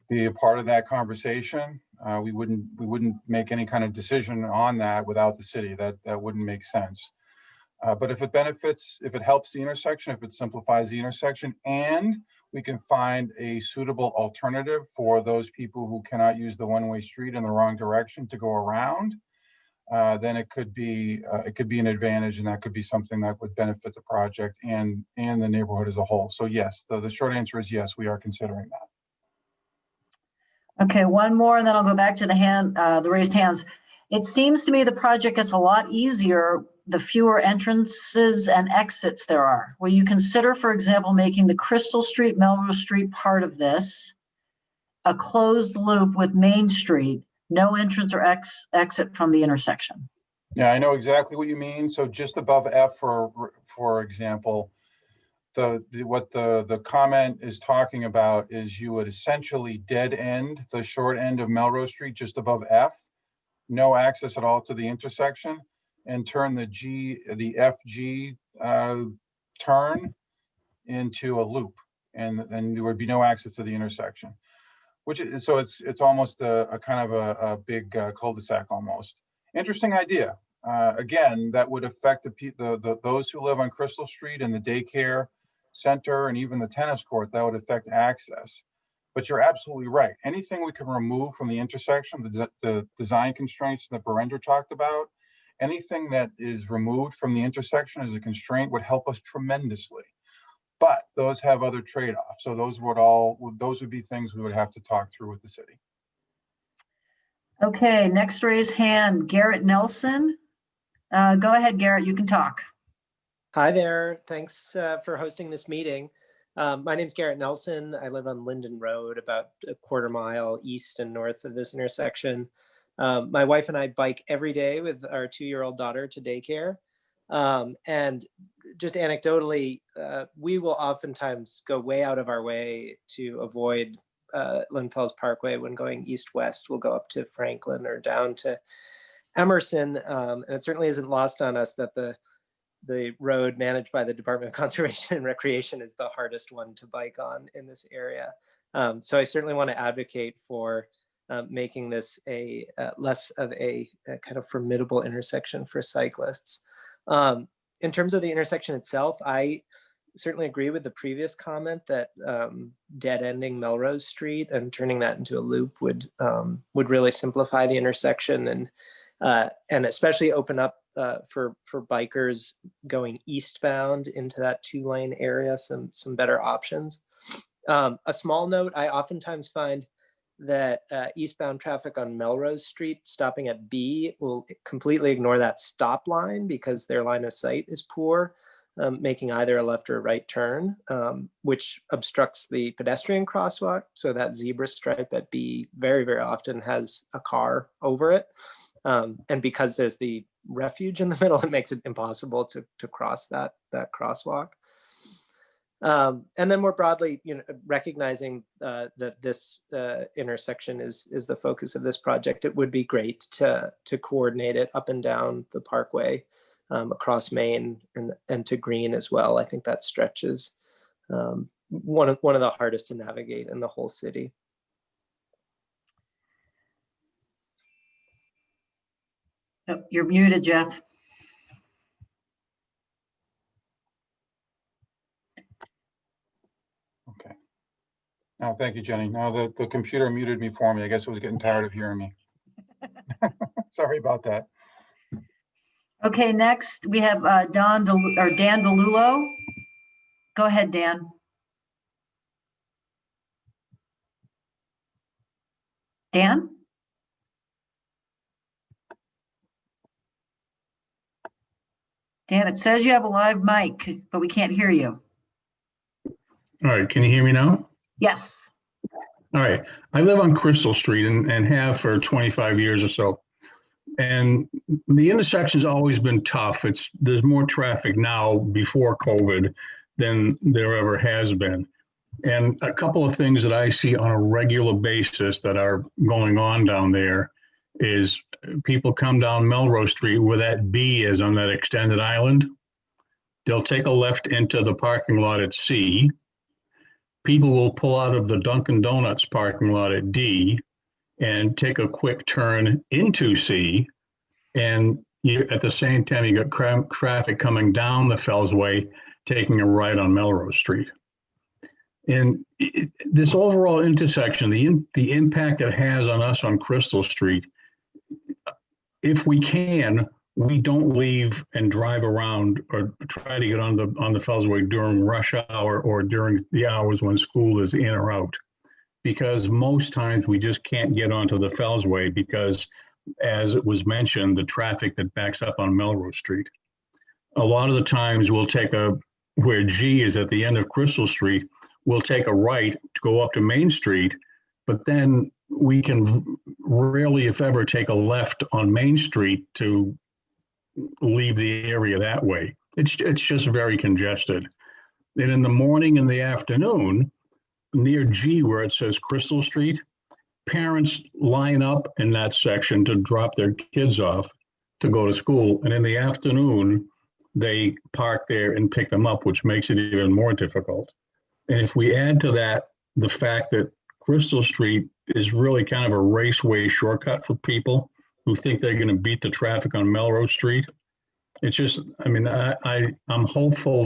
be a part of that conversation. We wouldn't make any kind of decision on that without the city. That wouldn't make sense. But if it helps the intersection, if it simplifies the intersection, and we can find a suitable alternative for those people who cannot use the one-way street in the wrong direction to go around, then it could be an advantage, and that could be something that would benefit the project and the neighborhood as a whole. So yes, the short answer is yes, we are considering that. Okay, one more, and then I'll go back to the raised hands. It seems to me the project gets a lot easier the fewer entrances and exits there are. Will you consider, for example, making the Crystal Street, Melrose Street part of this, a closed loop with Main Street, no entrance or exit from the intersection? Yeah, I know exactly what you mean. So just above F, for example, what the comment is talking about is you would essentially dead end the short end of Melrose Street just above F, no access at all to the intersection, and turn the FG turn into a loop, and then there would be no access to the intersection. So it's almost a kind of a big cul-de-sac almost. Interesting idea. Again, that would affect those who live on Crystal Street and the daycare center and even the tennis court. That would affect access. But you're absolutely right. Anything we can remove from the intersection, the design constraints that Berender talked about, anything that is removed from the intersection as a constraint would help us tremendously. But those have other trade-offs. So those would be things we would have to talk through with the city. Okay, next raised hand, Garrett Nelson. Go ahead, Garrett, you can talk. Hi there. Thanks for hosting this meeting. My name's Garrett Nelson. I live on Linden Road, about a quarter mile east and north of this intersection. My wife and I bike every day with our 2-year-old daughter to daycare. And just anecdotally, we will oftentimes go way out of our way to avoid Lynn Fells Parkway when going east-west. We'll go up to Franklin or down to Emerson, and it certainly isn't lost on us that the road managed by the Department of Conservation and Recreation is the hardest one to bike on in this area. So I certainly want to advocate for making this a less of a kind of formidable intersection for cyclists. In terms of the intersection itself, I certainly agree with the previous comment that dead-ending Melrose Street and turning that into a loop would really simplify the intersection and especially open up for bikers going eastbound into that 2-lane area some better options. A small note, I oftentimes find that eastbound traffic on Melrose Street stopping at B will completely ignore that stop line because their line of sight is poor, making either a left or a right turn, which obstructs the pedestrian crosswalk. So that zebra stripe at B very, very often has a car over it. And because there's the refuge in the middle, it makes it impossible to cross that crosswalk. And then more broadly, recognizing that this intersection is the focus of this project, it would be great to coordinate it up and down the Parkway, across Main and to Green as well. I think that stretch is one of the hardest to navigate in the whole city. Oh, you're muted, Jeff. Okay. No, thank you, Jenny. No, the computer muted me for me. I guess it was getting tired of hearing me. Sorry about that. Okay, next we have Dan DeLulo. Go ahead, Dan. Dan? Dan, it says you have a live mic, but we can't hear you. All right, can you hear me now? Yes. All right, I live on Crystal Street and have for 25 years or so. And the intersection's always been tough. There's more traffic now before COVID than there ever has been. And a couple of things that I see on a regular basis that are going on down there is people come down Melrose Street where that B is on that extended island. They'll take a left into the parking lot at C. People will pull out of the Dunkin' Donuts parking lot at D and take a quick turn into C. And at the same time, you got traffic coming down the Felsway, taking a right on Melrose Street. And this overall intersection, the impact it has on us on Crystal Street, if we can, we don't leave and drive around or try to get on the Felsway during rush hour or during the hours when school is in or out, because most times we just can't get onto the Felsway because, as it was mentioned, the traffic that backs up on Melrose Street. A lot of the times we'll take where G is at the end of Crystal Street, we'll take a right to go up to Main Street, but then we can rarely, if ever, take a left on Main Street to leave the area that way. It's just very congested. And in the morning and the afternoon, near G where it says Crystal Street, parents line up in that section to drop their kids off to go to school. And in the afternoon, they park there and pick them up, which makes it even more difficult. And if we add to that the fact that Crystal Street is really kind of a raceway shortcut for people who think they're going to beat the traffic on Melrose Street. It's just, I mean, I'm hopeful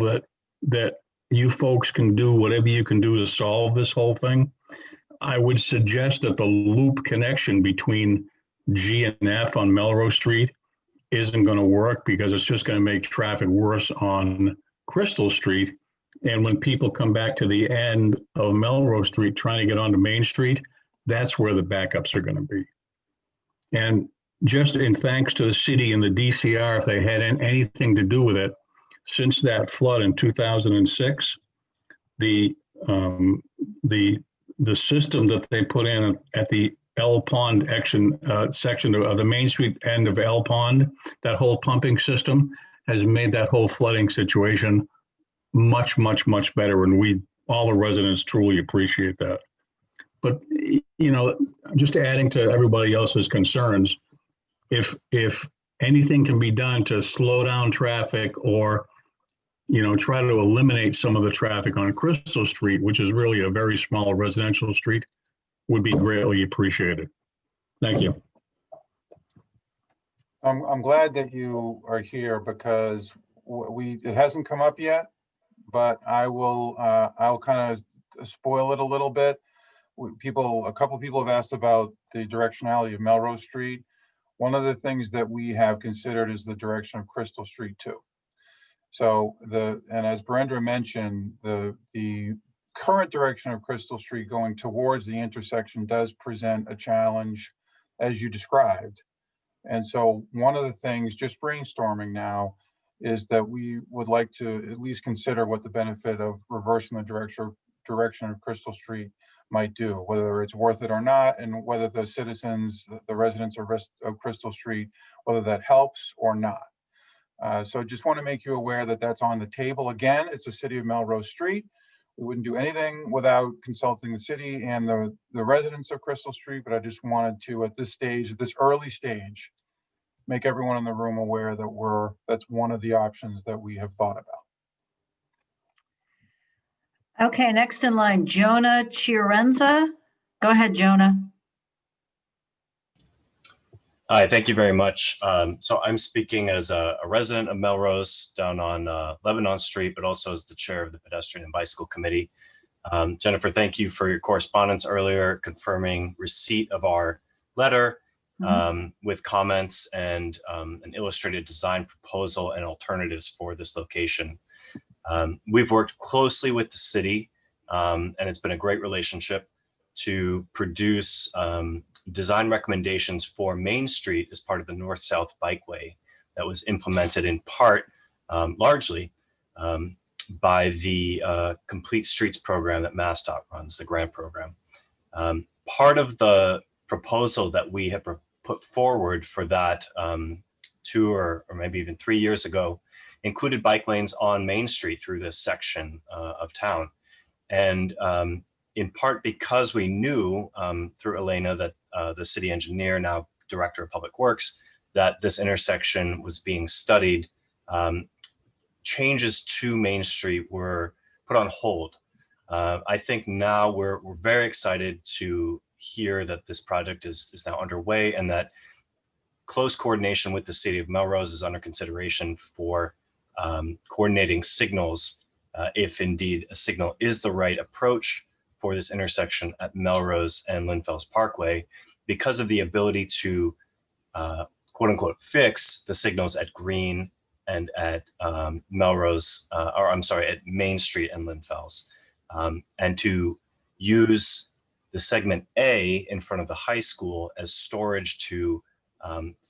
that you folks can do whatever you can do to solve this whole thing. I would suggest that the loop connection between G and F on Melrose Street isn't going to work because it's just going to make traffic worse on Crystal Street. And when people come back to the end of Melrose Street trying to get onto Main Street, that's where the backups are going to be. And just in thanks to the city and the DCR, if they had anything to do with it, since that flood in 2006, the system that they put in at the L Pond section of the Main Street end of L Pond, that whole pumping system has made that whole flooding situation much, much, much better. And all the residents truly appreciate that. But, just adding to everybody else's concerns, if anything can be done to slow down traffic or, try to eliminate some of the traffic on Crystal Street, which is really a very small residential street, would be greatly appreciated. Thank you. I'm glad that you are here because it hasn't come up yet, but I'll kind of spoil it a little bit. A couple people have asked about the directionality of Melrose Street. One of the things that we have considered is the direction of Crystal Street too. So and as Brenda mentioned, the current direction of Crystal Street going towards the intersection does present a challenge as you described. And so one of the things, just brainstorming now, is that we would like to at least consider what the benefit of reversing the direction of Crystal Street might do, whether it's worth it or not, and whether the citizens, the residents of Crystal Street, whether that helps or not. So just want to make you aware that that's on the table. Again, it's a City of Melrose Street. We wouldn't do anything without consulting the city and the residents of Crystal Street, but I just wanted to, at this stage, at this early stage, make everyone in the room aware that that's one of the options that we have thought about. Okay, next in line, Jonah Chiarenza. Go ahead, Jonah. Hi, thank you very much. So I'm speaking as a resident of Melrose down on Lebanon Street, but also as the chair of the Pedestrian and Bicycle Committee. Jennifer, thank you for your correspondence earlier confirming receipt of our letter with comments and an illustrated design proposal and alternatives for this location. We've worked closely with the city and it's been a great relationship to produce design recommendations for Main Street as part of the North-South Bikeway that was implemented in part, largely, by the Complete Streets program that MassDOT runs, the grant program. Part of the proposal that we have put forward for that 2 or maybe even 3 years ago included bike lanes on Main Street through this section of town. And in part because we knew through Elena that the city engineer, now director of public works, that this intersection was being studied, changes to Main Street were put on hold. I think now we're very excited to hear that this project is now underway and that close coordination with the city of Melrose is under consideration for coordinating signals if indeed a signal is the right approach for this intersection at Melrose and Lynn Fells Parkway, because of the ability to quote unquote fix the signals at Green and at Melrose, or I'm sorry, at Main Street and Lynn Fells, and to use the segment A in front of the high school as storage to,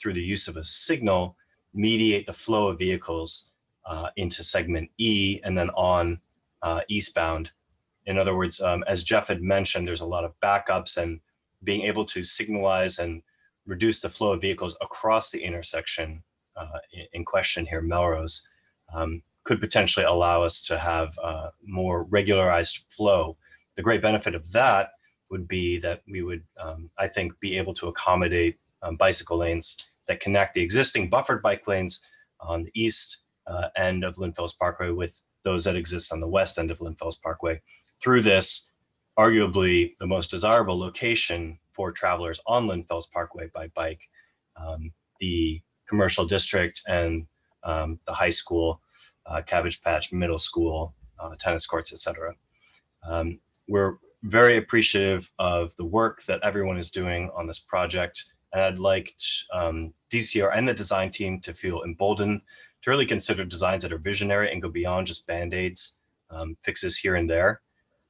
through the use of a signal, mediate the flow of vehicles into segment E and then on eastbound. In other words, as Jeff had mentioned, there's a lot of backups, and being able to signalize and reduce the flow of vehicles across the intersection in question here, Melrose, could potentially allow us to have more regularized flow. The great benefit of that would be that we would, I think, be able to accommodate bicycle lanes that connect the existing buffered bike lanes on the east end of Lynn Fells Parkway with those that exist on the west end of Lynn Fells Parkway. Through this, arguably the most desirable location for travelers on Lynn Fells Parkway by bike, the commercial district and the high school, Cabbage Patch Middle School, tennis courts, etc. We're very appreciative of the work that everyone is doing on this project. And I'd like DCR and the design team to feel emboldened to really consider designs that are visionary and go beyond just Band-Aids, fixes here and there.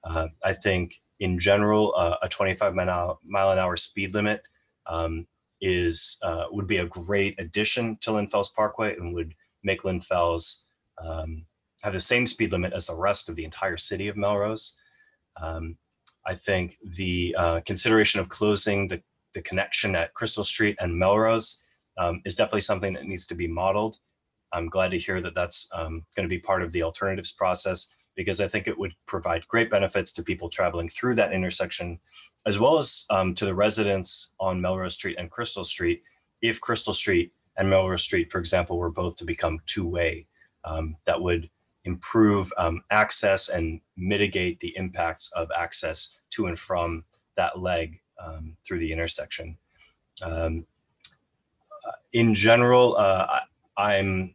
I think in general, a 25 mile an hour speed limit would be a great addition to Lynn Fells Parkway and would make Lynn Fells have the same speed limit as the rest of the entire city of Melrose. I think the consideration of closing the connection at Crystal Street and Melrose is definitely something that needs to be modeled. I'm glad to hear that that's going to be part of the alternatives process, because I think it would provide great benefits to people traveling through that intersection, as well as to the residents on Melrose Street and Crystal Street, if Crystal Street and Melrose Street, for example, were both to become two-way, that would improve access and mitigate the impacts of access to and from that leg through the intersection. In general, I'm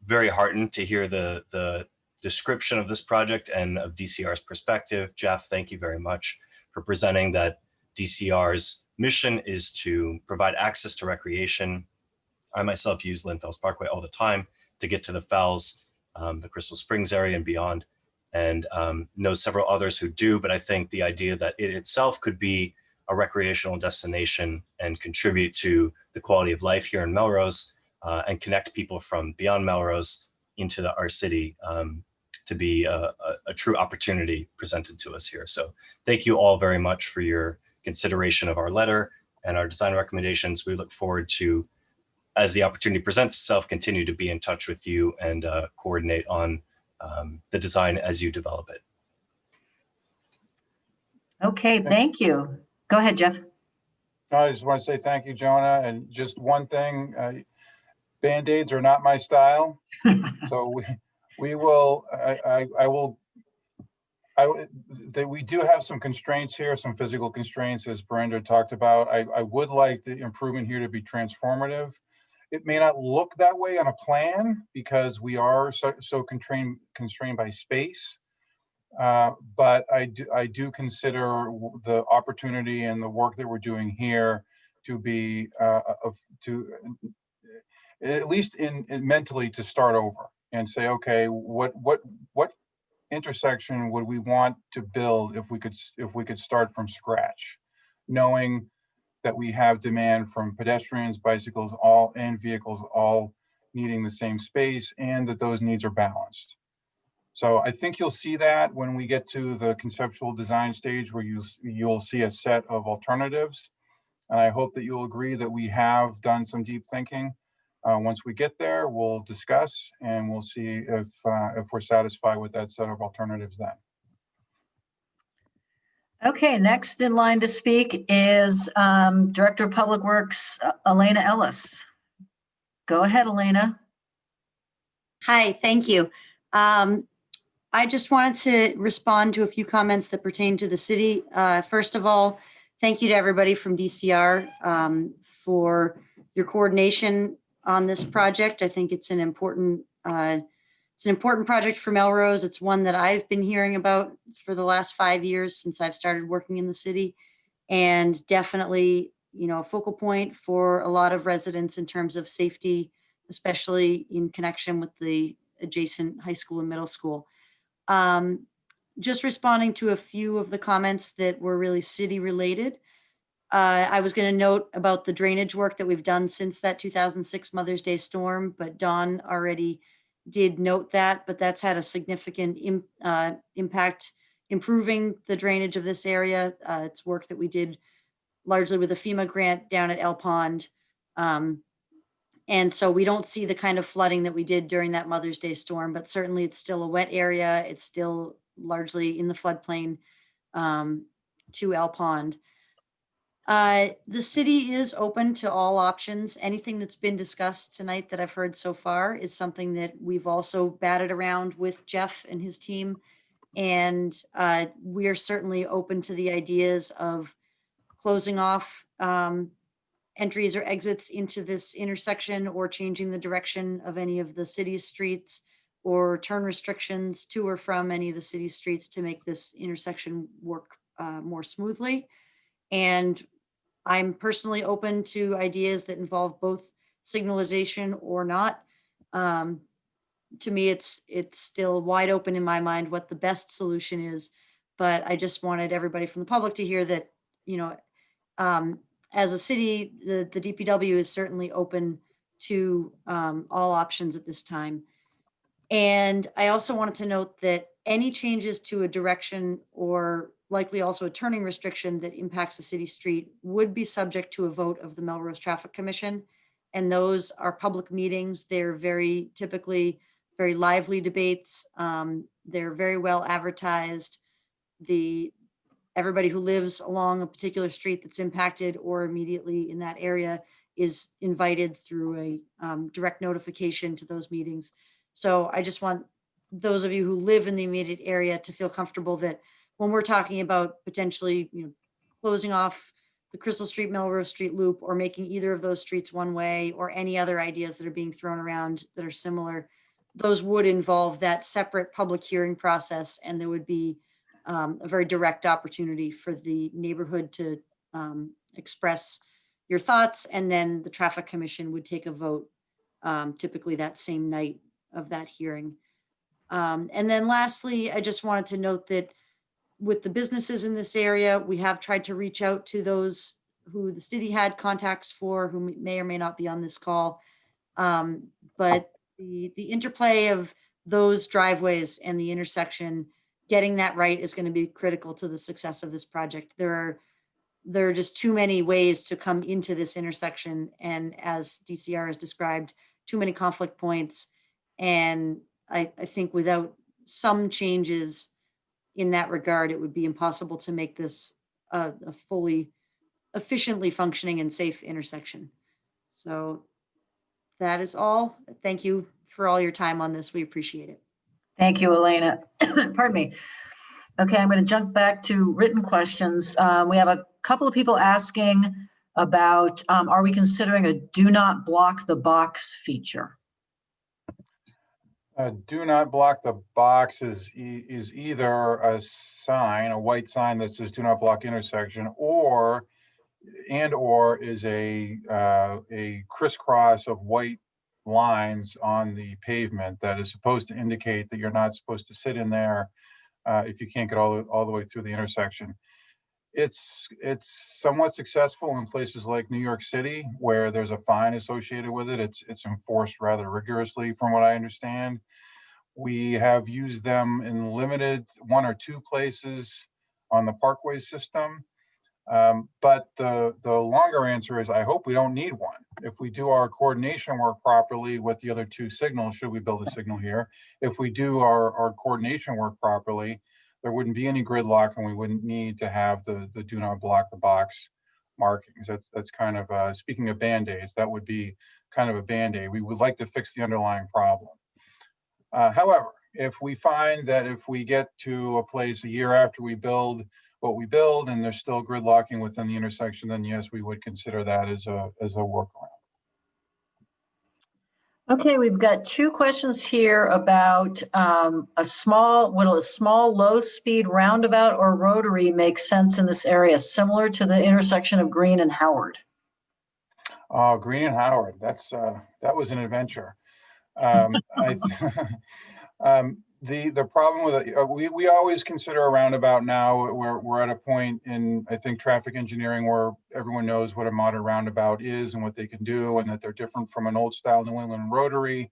very heartened to hear the description of this project and of DCR's perspective. Jeff, thank you very much for presenting that DCR's mission is to provide access to recreation. I myself use Lynn Fells Parkway all the time to get to the Fells, the Crystal Springs area and beyond, and know several others who do, but I think the idea that it itself could be a recreational destination and contribute to the quality of life here in Melrose and connect people from beyond Melrose into our city to be a true opportunity presented to us here. So thank you all very much for your consideration of our letter and our design recommendations. We look forward to, as the opportunity presents itself, continue to be in touch with you and coordinate on the design as you develop it. Okay, thank you. Go ahead, Jeff. I just want to say thank you, Jonah. And just one thing, Band-Aids are not my style. So we will, we do have some constraints here, some physical constraints, as Brenda talked about. I would like the improvement here to be transformative. It may not look that way on a plan because we are so constrained by space. But I do consider the opportunity and the work that we're doing here to be at least in mentally to start over and say, okay, what intersection would we want to build if we could start from scratch, knowing that we have demand from pedestrians, bicycles, and vehicles all needing the same space, and that those needs are balanced. So I think you'll see that when we get to the conceptual design stage, where you'll see a set of alternatives. And I hope that you'll agree that we have done some deep thinking. Once we get there, we'll discuss and we'll see if we're satisfied with that set of alternatives then. Okay, next in line to speak is Director of Public Works, Elena Ellis. Go ahead, Elena. Hi, thank you. I just wanted to respond to a few comments that pertain to the city. First of all, thank you to everybody from DCR for your coordination on this project. I think it's an important project for Melrose. It's one that I've been hearing about for the last 5 years since I've started working in the city, and definitely, a focal point for a lot of residents in terms of safety, especially in connection with the adjacent high school and middle school. Just responding to a few of the comments that were really city related. I was going to note about the drainage work that we've done since that 2006 Mother's Day storm, but Dawn already did note that, but that's had a significant impact improving the drainage of this area. It's work that we did largely with a FEMA grant down at El Pond. And so we don't see the kind of flooding that we did during that Mother's Day storm, but certainly it's still a wet area. It's still largely in the floodplain to El Pond. The city is open to all options. Anything that's been discussed tonight that I've heard so far is something that we've also batted around with Jeff and his team. And we are certainly open to the ideas of closing off entries or exits into this intersection, or changing the direction of any of the city's streets, or turn restrictions to or from any of the city's streets to make this intersection work more smoothly. And I'm personally open to ideas that involve both signalization or not. To me, it's still wide open in my mind what the best solution is, but I just wanted everybody from the public to hear that, as a city, the DPW is certainly open to all options at this time. And I also wanted to note that any changes to a direction, or likely also a turning restriction that impacts the city street, would be subject to a vote of the Melrose Traffic Commission. And those are public meetings. They're very typically very lively debates. They're very well advertised. The everybody who lives along a particular street that's impacted or immediately in that area is invited through a direct notification to those meetings. So I just want those of you who live in the immediate area to feel comfortable that when we're talking about potentially, closing off the Crystal Street, Melrose Street loop, or making either of those streets one way, or any other ideas that are being thrown around that are similar, those would involve that separate public hearing process, and there would be a very direct opportunity for the neighborhood to express your thoughts, and then the traffic commission would take a vote, typically that same night of that hearing. And then lastly, I just wanted to note that with the businesses in this area, we have tried to reach out to those who the city had contacts for, who may or may not be on this call. But the interplay of those driveways and the intersection, getting that right is going to be critical to the success of this project. There are just too many ways to come into this intersection, and as DCR has described, too many conflict points. And I think without some changes in that regard, it would be impossible to make this a fully efficiently functioning and safe intersection. So that is all. Thank you for all your time on this. We appreciate it. Thank you, Elena. Pardon me. Okay, I'm going to jump back to written questions. We have a couple of people asking about, are we considering a do not block the box feature? Do not block the box is either a sign, a white sign that says do not block intersection, or is a crisscross of white lines on the pavement that is supposed to indicate that you're not supposed to sit in there if you can't get all the way through the intersection. It's somewhat successful in places like New York City, where there's a fine associated with it. It's enforced rather rigorously, from what I understand. We have used them in limited 1 or 2 places on the Parkway system. But the longer answer is, I hope we don't need one. If we do our coordination work properly with the other 2 signals, should we build a signal here? If we do our coordination work properly, there wouldn't be any gridlock, and we wouldn't need to have the do not block the box markings. That's kind of, speaking of Band-Aids, that would be kind of a Band-Aid. We would like to fix the underlying problem. However, if we find that if we get to a place a year after we build what we build and there's still gridlocking within the intersection, then yes, we would consider that as a workaround. Okay, we've got 2 questions here about a small low-speed roundabout or rotary makes sense in this area, similar to the intersection of Green and Howard. Green and Howard, that was an adventure. The problem with it, we always consider a roundabout now. We're at a point in, I think, traffic engineering where everyone knows what a modern roundabout is and what they can do, and that they're different from an old style New England rotary.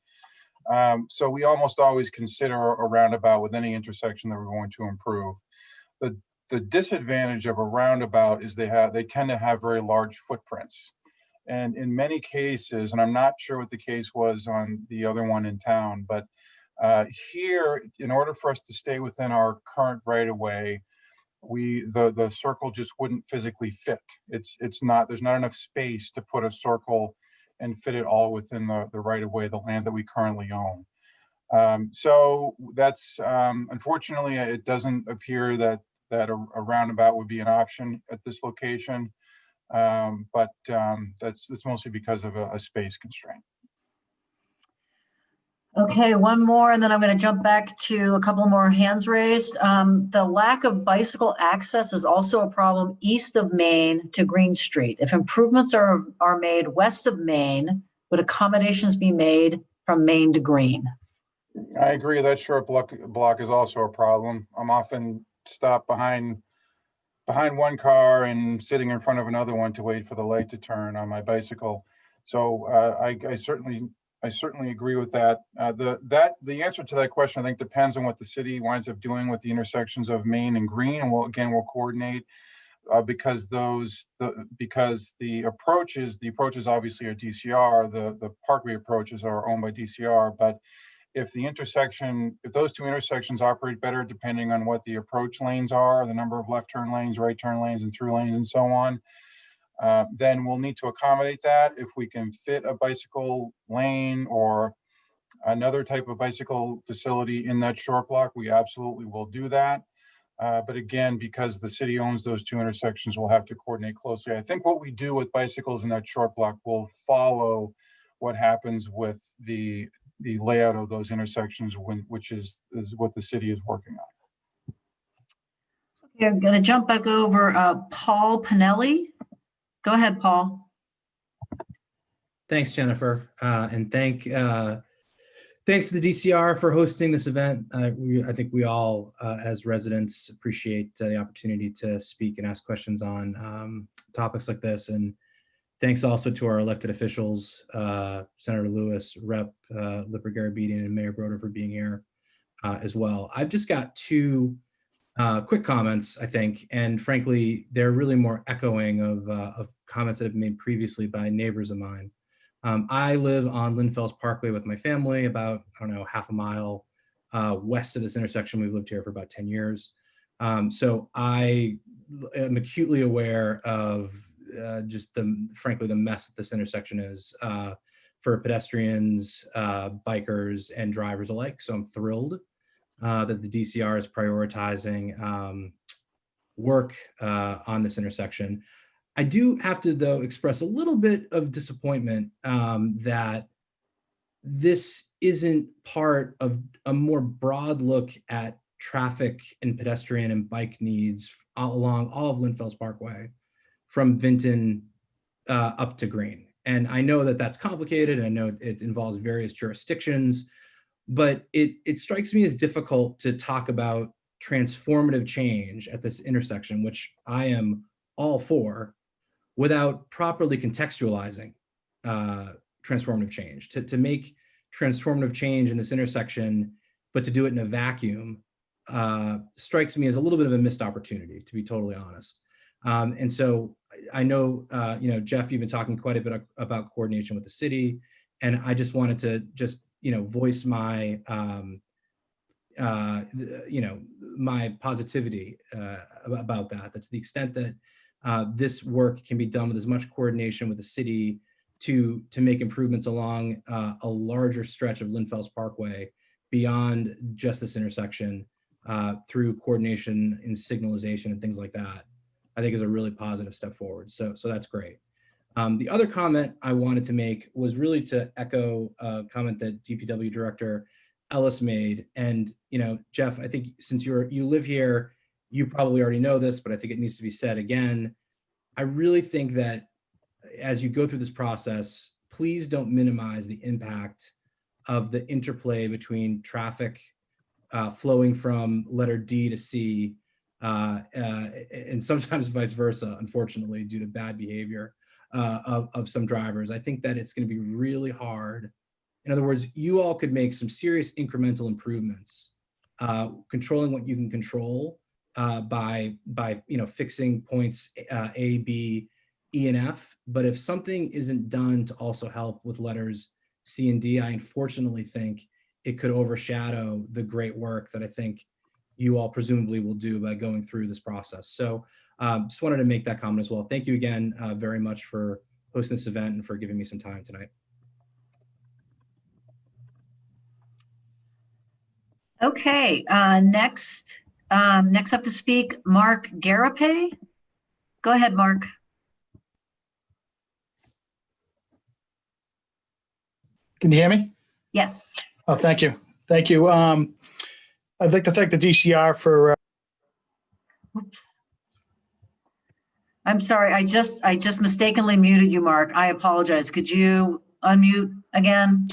So we almost always consider a roundabout with any intersection that we're going to improve. The disadvantage of a roundabout is they tend to have very large footprints. And in many cases, and I'm not sure what the case was on the other one in town, but here, in order for us to stay within our current right-of-way, the circle just wouldn't physically fit. There's not enough space to put a circle and fit it all within the right-of-way, the land that we currently own. So that's, unfortunately, it doesn't appear that a roundabout would be an option at this location. But that's mostly because of a space constraint. Okay, one more, and then I'm going to jump back to a couple more hands raised. The lack of bicycle access is also a problem east of Main to Green Street. If improvements are made west of Main, would accommodations be made from Main to Green? I agree that short block is also a problem. I'm often stopped behind one car and sitting in front of another one to wait for the light to turn on my bicycle. So I certainly agree with that. The answer to that question, I think, depends on what the city winds up doing with the intersections of Main and Green, and we'll coordinate because the approaches obviously are DCR. The Parkway approaches are owned by DCR, but if those two intersections operate better, depending on what the approach lanes are, the number of left turn lanes, right turn lanes, and through lanes and so on, then we'll need to accommodate that. If we can fit a bicycle lane or another type of bicycle facility in that short block, we absolutely will do that. But again, because the city owns those two intersections, we'll have to coordinate closely. I think what we do with bicycles in that short block will follow what happens with the layout of those intersections, which is what the city is working on. Okay, I'm going to jump back over Paul Pinelli. Go ahead, Paul. Thanks, Jennifer, and thanks to the DCR for hosting this event. I think we all, as residents, appreciate the opportunity to speak and ask questions on topics like this. And thanks also to our elected officials, Senator Lewis, Rep. Lippert-Garabedian, and Mayor Broder for being here as well. I've just got two quick comments, I think, and frankly, they're really more echoing of comments that have been made previously by neighbors of mine. I live on Lynn Fells Parkway with my family, about, I don't know, half a mile west of this intersection. We've lived here for about 10 years. So I am acutely aware of just frankly, the mess that this intersection is for pedestrians, bikers, and drivers alike. So I'm thrilled that the DCR is prioritizing work on this intersection. I do have to, though, express a little bit of disappointment that this isn't part of a more broad look at traffic and pedestrian and bike needs along all of Lynn Fells Parkway, from Vinton up to Green. And I know that that's complicated, and I know it involves various jurisdictions, but it strikes me as difficult to talk about transformative change at this intersection, which I am all for, without properly contextualizing transformative change. To make transformative change in this intersection, but to do it in a vacuum, strikes me as a little bit of a missed opportunity, to be totally honest. And so I know, Jeff, you've been talking quite a bit about coordination with the city, and I just wanted to voice my, my positivity about that. That's the extent that this work can be done with as much coordination with the city to make improvements along a larger stretch of Lynn Fells Parkway beyond just this intersection, through coordination in signalization and things like that, I think is a really positive step forward. So that's great. The other comment I wanted to make was really to echo a comment that DPW Director Ellis made. And, Jeff, I think since you live here, you probably already know this, but I think it needs to be said again. I really think that as you go through this process, please don't minimize the impact of the interplay between traffic flowing from letter D to C, and sometimes vice versa, unfortunately, due to bad behavior of some drivers. I think that it's going to be really hard. In other words, you all could make some serious incremental improvements, controlling what you can control by fixing points A, B, E, and F. But if something isn't done to also help with letters C and D, I unfortunately think it could overshadow the great work that I think you all presumably will do by going through this process. So just wanted to make that comment as well. Thank you again very much for hosting this event and for giving me some time tonight. Okay, next up to speak, Mark Garapay. Go ahead, Mark. Can you hear me? Yes. Oh, thank you. Thank you. I'd like to thank the DCR for. I'm sorry, I just mistakenly muted you, Mark. I apologize. Could you unmute again?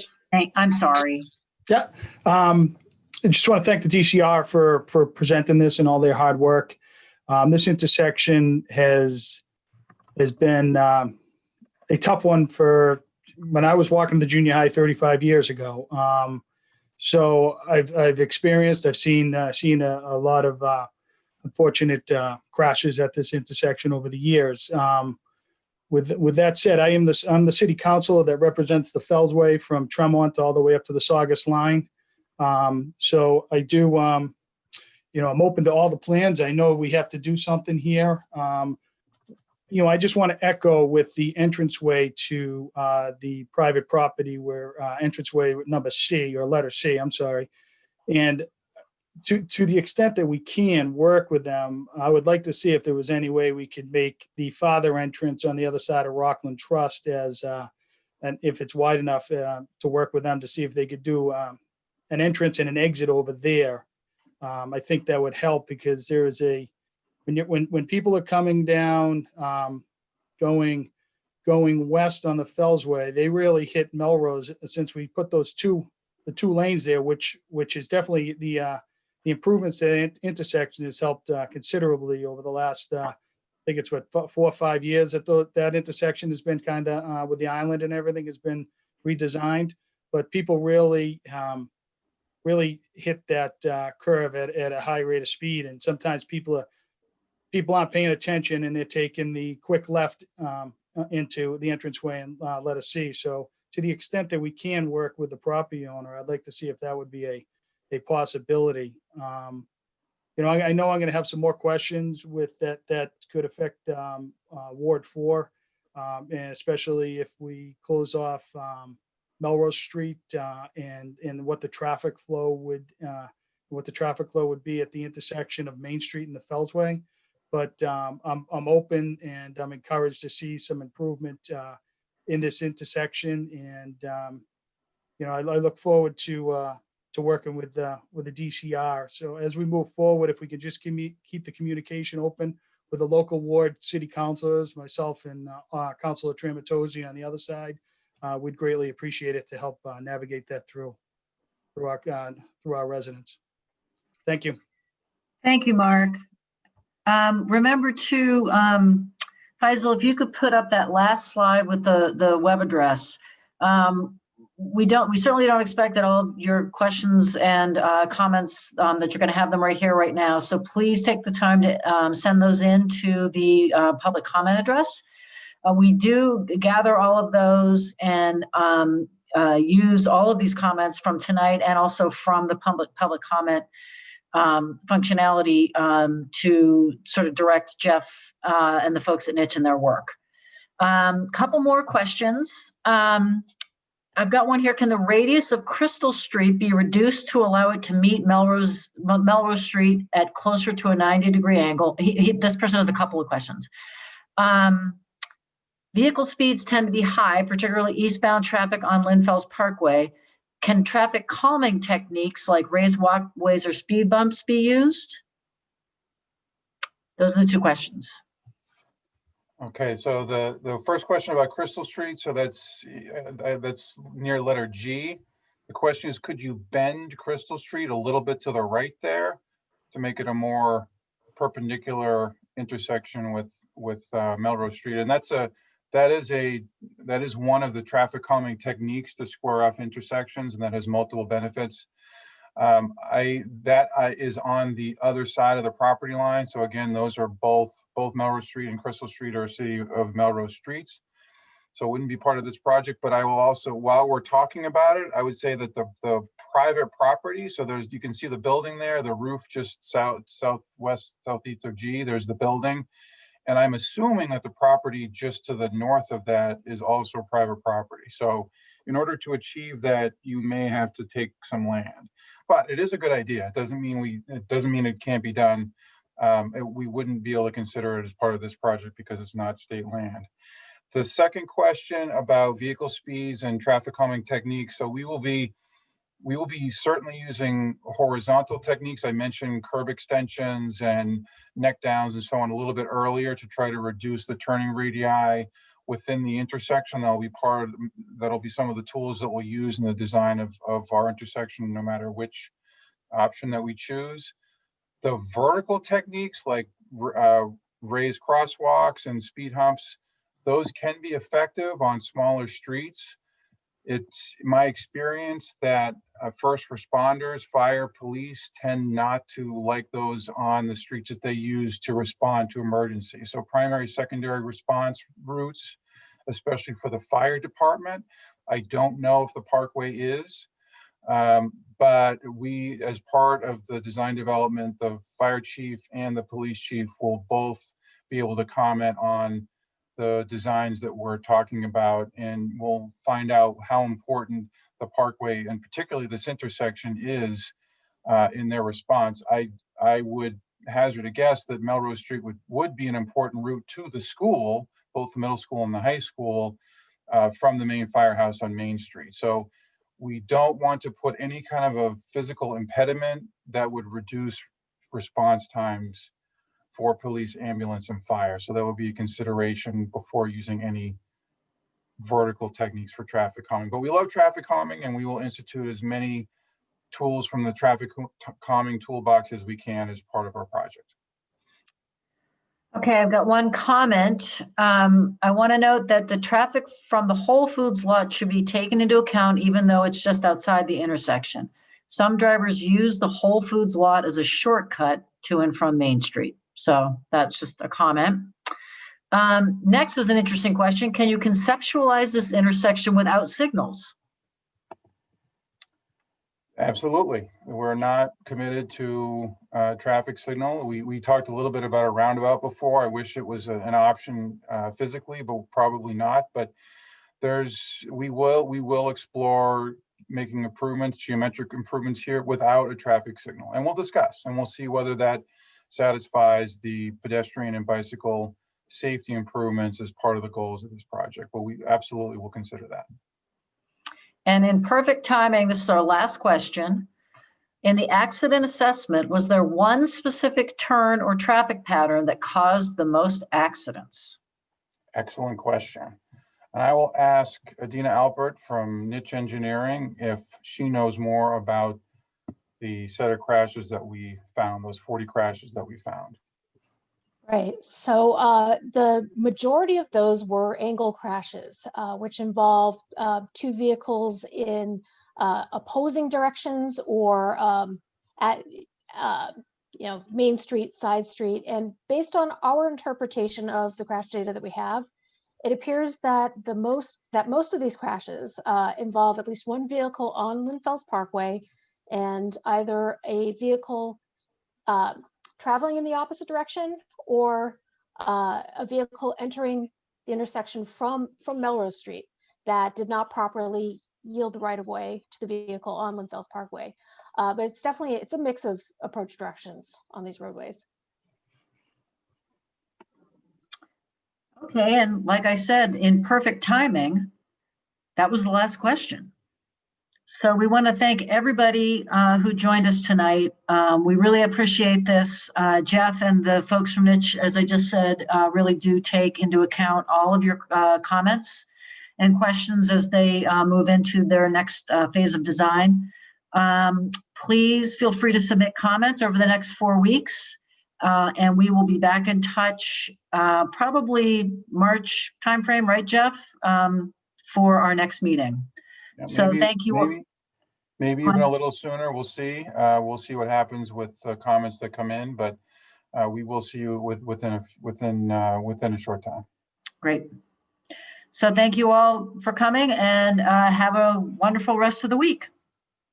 I'm sorry. Yeah. I just want to thank the DCR for presenting this and all their hard work. This intersection has been a tough one for when I was walking to junior high 35 years ago. So I've experienced, I've seen a lot of unfortunate crashes at this intersection over the years. With that said, I'm the city councilor that represents the Felsway from Tremont all the way up to the Saugus line. So I do, I'm open to all the plans. I know we have to do something here. I just want to echo with the entranceway to the private property where entranceway number C, or letter C, I'm sorry. And to the extent that we can work with them, I would like to see if there was any way we could make the farther entrance on the other side of Rockland Trust as, and if it's wide enough to work with them to see if they could do an entrance and an exit over there. I think that would help because there is when people are coming down, going west on the Felsway, they really hit Melrose since we put the two lanes there, which is definitely the improvements at intersection has helped considerably over the last, I think it's 4 or 5 years that intersection has been kind of with the island and everything has been redesigned, but people really hit that curve at a high rate of speed. And sometimes people aren't paying attention and they're taking the quick left into the entranceway and let us see. So to the extent that we can work with the property owner, I'd like to see if that would be a possibility. I know I'm going to have some more questions with that could affect Ward 4, and especially if we close off Melrose Street and what the traffic flow would be at the intersection of Main Street and the Felsway. But I'm open and I'm encouraged to see some improvement in this intersection, and I look forward to working with the DCR. So as we move forward, if we could just keep the communication open with the local ward city councilors, myself and Councilor Tremont on the other side, we'd greatly appreciate it to help navigate that through our residents. Thank you. Thank you, Mark. Remember to, Faisal, if you could put up that last slide with the web address. We certainly don't expect that all of your questions and comments that you're going to have them right here, right now. So please take the time to send those in to the public comment address. We do gather all of those and use all of these comments from tonight and also from the public comment functionality to sort of direct Jeff and the folks at Niche in their work. Couple more questions. I've got one here. Can the radius of Crystal Street be reduced to allow it to meet Melrose Street at closer to a 90-degree angle? This person has a couple of questions. Vehicle speeds tend to be high, particularly eastbound traffic on Lynn Fells Parkway. Can traffic calming techniques like raised walkways or speed bumps be used? Those are the two questions. Okay, so the first question about Crystal Street, so that's near letter G. The question is, could you bend Crystal Street a little bit to the right there to make it a more perpendicular intersection with Melrose Street? And that is one of the traffic calming techniques to square off intersections, and that has multiple benefits. That is on the other side of the property line. So again, those are both Melrose Street and Crystal Street are city of Melrose streets. So it wouldn't be part of this project, but I will also, while we're talking about it, I would say that the private property, so you can see the building there, the roof just southwest, southeast of G, there's the building. And I'm assuming that the property just to the north of that is also private property. So in order to achieve that, you may have to take some land, but it is a good idea. It doesn't mean it can't be done. We wouldn't be able to consider it as part of this project because it's not state land. The second question about vehicle speeds and traffic calming techniques. So we will be certainly using horizontal techniques. I mentioned curb extensions and neck downs and so on a little bit earlier to try to reduce the turning radii within the intersection. That'll be some of the tools that we'll use in the design of our intersection, no matter which option that we choose. The vertical techniques like raised crosswalks and speed humps, those can be effective on smaller streets. It's my experience that first responders, fire, police tend not to like those on the streets that they use to respond to emergency. So primary, secondary response routes, especially for the fire department, I don't know if the Parkway is. But we, as part of the design development, the fire chief and the police chief will both be able to comment on the designs that we're talking about, and we'll find out how important the Parkway and particularly this intersection is in their response. I would hazard a guess that Melrose Street would be an important route to the school, both the middle school and the high school, from the main firehouse on Main Street. So we don't want to put any kind of a physical impediment that would reduce response times for police, ambulance, and fire. So that would be a consideration before using any vertical techniques for traffic calming. But we love traffic calming, and we will institute as many tools from the traffic calming toolbox as we can as part of our project. Okay, I've got one comment. I want to note that the traffic from the Whole Foods lot should be taken into account even though it's just outside the intersection. Some drivers use the Whole Foods lot as a shortcut to and from Main Street. So that's just a comment. Next is an interesting question. Can you conceptualize this intersection without signals? Absolutely. We're not committed to traffic signal. We talked a little bit about a roundabout before. I wish it was an option physically, but probably not. But we will explore making improvements, geometric improvements here without a traffic signal. And we'll discuss and we'll see whether that satisfies the pedestrian and bicycle safety improvements as part of the goals of this project. But we absolutely will consider that. And in perfect timing, this is our last question. In the accident assessment, was there one specific turn or traffic pattern that caused the most accidents? Excellent question. And I will ask Adina Albert from Niche Engineering if she knows more about the set of crashes that we found, those 40 crashes that we found. Right. So the majority of those were angle crashes, which involved two vehicles in opposing directions or at Main Street, side street. And based on our interpretation of the crash data that we have, it appears that most of these crashes involve at least one vehicle on Lynn Fells Parkway and either a vehicle traveling in the opposite direction or a vehicle entering the intersection from Melrose Street that did not properly yield the right of way to the vehicle on Lynn Fells Parkway. But it's a mix of approach directions on these roadways. Okay, and like I said, in perfect timing, that was the last question. So we want to thank everybody who joined us tonight. We really appreciate this. Jeff and the folks from Niche, as I just said, really do take into account all of your comments and questions as they move into their next phase of design. Please feel free to submit comments over the next 4 weeks, and we will be back in touch probably March timeframe, right, Jeff, for our next meeting. Yeah, So thank you. Maybe even a little sooner. We'll see. We'll see what happens with comments that come in, but we will see you within a short time. Great. So thank you all for coming, and have a wonderful rest of the week.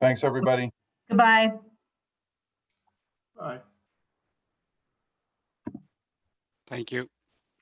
Thanks, everybody. Goodbye. Bye. Thank you.